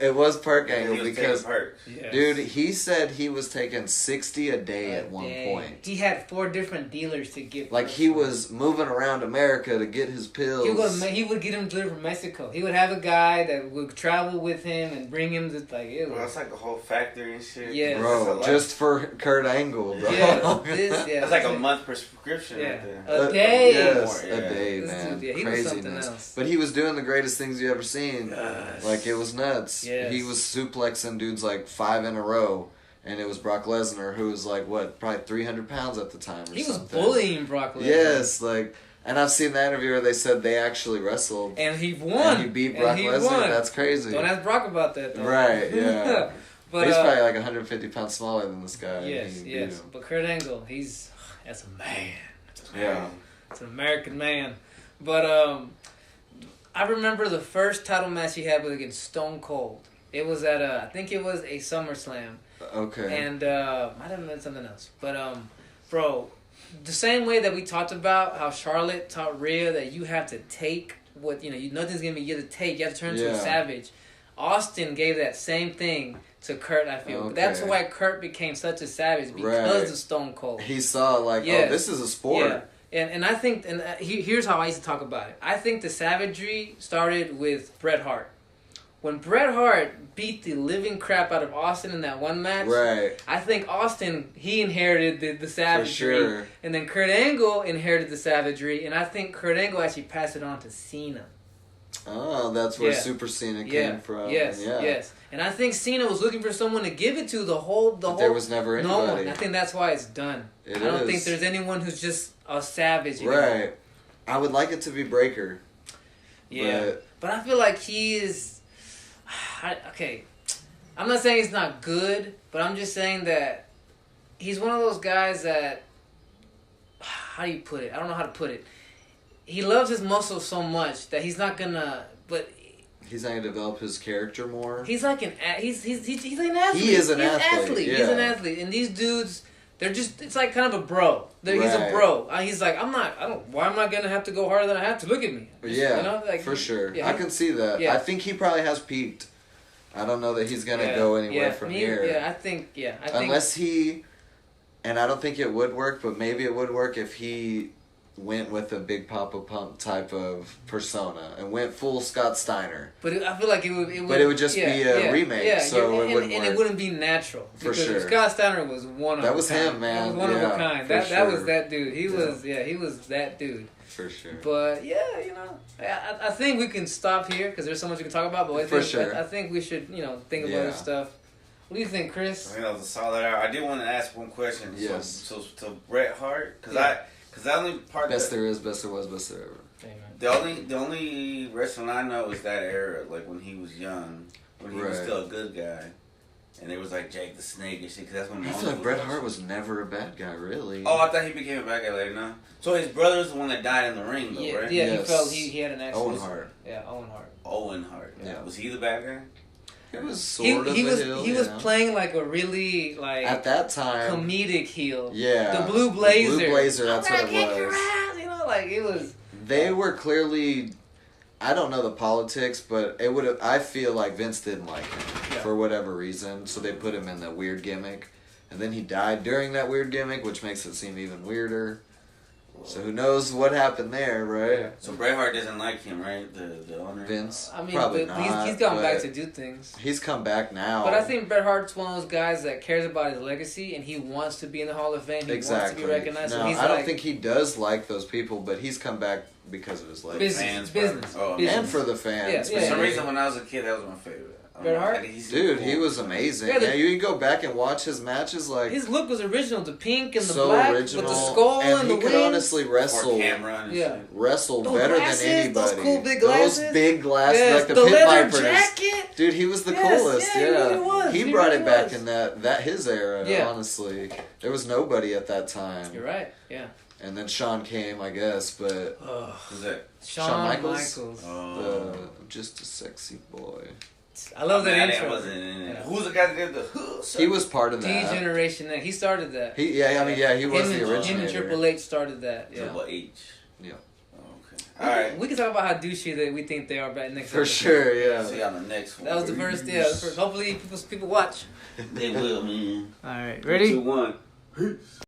it was Perk Angle He was because, taking perks. Yes. dude, he said he was taking 60 a day at one point. He had 4 different dealers to get. Like he was moving around America to get his pills. He would get him delivered from Mexico. He would have a guy that would travel with him and bring him to Well, that's like a whole factory and shit. Yeah. Bro, just for Kurt Angle, bro. Yeah, That's like a month prescription Yeah. right there. A day. Yes, Yeah. a day, This man. dude, yeah, he was something Craziness. else. But he was doing the greatest things you ever seen. Yes. Like, it was nuts. Yes. He was suplexing dudes like 5 in a row. And it was Brock Lesnar, who was like, what, probably 300 pounds at the time or He was something. bullying Brock Lesnar. Yes, like, and I've seen the interview where they said they actually wrestled. And he won. And he beat Brock Lesnar. That's crazy. Don't ask Brock about that, though. Right, yeah. But he's probably like 150 pounds smaller than this guy. Yes, He beat yes. him. But Kurt Angle, that's a man. Yeah. It's an American man. But I remember the first title match he had was against Stone Cold. It was at I think it was a SummerSlam. Okay. And might have been something else. But bro, the same way that we talked about how Charlotte taught Rhea that you have to take what nothing's gonna be you have to take. You have to turn into a savage. Austin gave that same thing to Kurt, I feel. Okay. That's why Kurt became such a savage because of Stone Cold. He saw like, oh, this is a sport. Yeah. And I think, here's how I used to talk about it. I think the savagery started with Bret Hart. When Bret Hart beat the living crap out of Austin in that one match, right. I think Austin, he inherited the savagery. For sure. And then Kurt Angle inherited the savagery. And I think Kurt Angle actually passed it on to Cena. Oh, that's where Super Cena came from. Yes. And I think Cena was looking for someone to give it to the whole. There was never anybody. No one. I think that's why it's done. I don't think there's anyone who's just a savage anymore. Right. I would like it to be Breaker. Yeah. But I feel like he is. Okay. I'm not saying he's not good, but I'm just saying that he's one of those guys that. How do you put it? I don't know how to put it. He loves his muscles so much that he's not gonna. But he's not gonna develop his character more. He's like he's like an athlete. He is an athlete. Yeah. He's an athlete, and these dudes, they're just. It's like kind of a bro. He's a bro. He's like, why am I gonna have to go harder than I have to? Look at me. Yeah, for sure. Yeah, I can see that. Yeah. I think he probably has peaked. I don't know that he's gonna go anywhere from here. Yeah, I think. Unless he, and I don't think it would work, but maybe it would work if he went with a Big Papa Pump type of persona and went full Scott Steiner. But I feel like it would. But it would just be a remake, so it wouldn't work. And it wouldn't be natural. For because sure. Scott Steiner was one of that was a kind. him, man. That was one of a kind. That was that dude. He was that dude. For sure. But I think we can stop here because there's so much we can talk about. But I think we should think about other stuff. What do you think, Chris? I think that was a solid hour. I did want to ask one question. Yes. So Bret Hart, because the only part best there is, best there was, best there ever. The only wrestling I know is that era, like when he was young, when he was still a good guy, and it was like Jake the Snake and shit. Because that's when I feel like Bret Hart was never a bad guy, really. Oh, I thought he became a bad guy later. No, so his brother was the one that died in the ring, though, right? Yeah, he had an accident. Owen Hart. Yeah, Owen Hart. Owen Hart. Yeah. Was he the bad guy? It was sort of a heel. He was playing like a really at that time comedic heel. Yeah, the Blue Blazer. The Blue Blazer. That's what it was. Like it was. They were clearly. I don't know the politics, but it would have. I feel like Vince didn't like him for whatever reason, so they put him in the weird gimmick, and then he died during that weird gimmick, which makes it seem even weirder. So who knows what happened there, right? Yeah. So Bret Hart doesn't like him, right? The owner. Vince. I mean, probably but not, he's gone back to do things. He's come back now. But I think Bret Hart's one of those guys that cares about his legacy and he wants to be in the Hall of Fame. He wants to be recognized. No, so I don't think he does like those people, but he's come back because of his legacy. Business. And for the fans. For some reason, when I was a kid, that was my favorite. Bret Hart? Dude, he was amazing. Yeah, Yeah, you can go back and watch his matches. Like his look was original. The pink and the so black original, with the skull and the he could wings. honestly wrestle. Yeah. Wrestle Those better glasses, than anybody. those cool big glasses. Those big glasses, Yes, like the, the Pit leather Vipers. jacket. Dude, he was the Yes, coolest. yeah, he really was. He He brought really it back was. in that his era. Yeah. Honestly, there was nobody at that time. You're right. Yeah. And then Shawn came, I guess, but Who's that? Shawn Michaels? Oh. Just a sexy boy. I love that Man, intro. wasn't in it. Yeah. Who's the guy that did the hood? He was part of that. D-Generation X. He started that. He was him the and, originator. Him and Triple H started that. Yeah. Triple H. Yeah. Oh, okay. All right. We can talk about how douchey that we think they are back next For episode. sure, yeah. See you on the next one. That was the first. Yeah. The first, hopefully people watch. They will, man. All right. 3, 2, 1. Peace.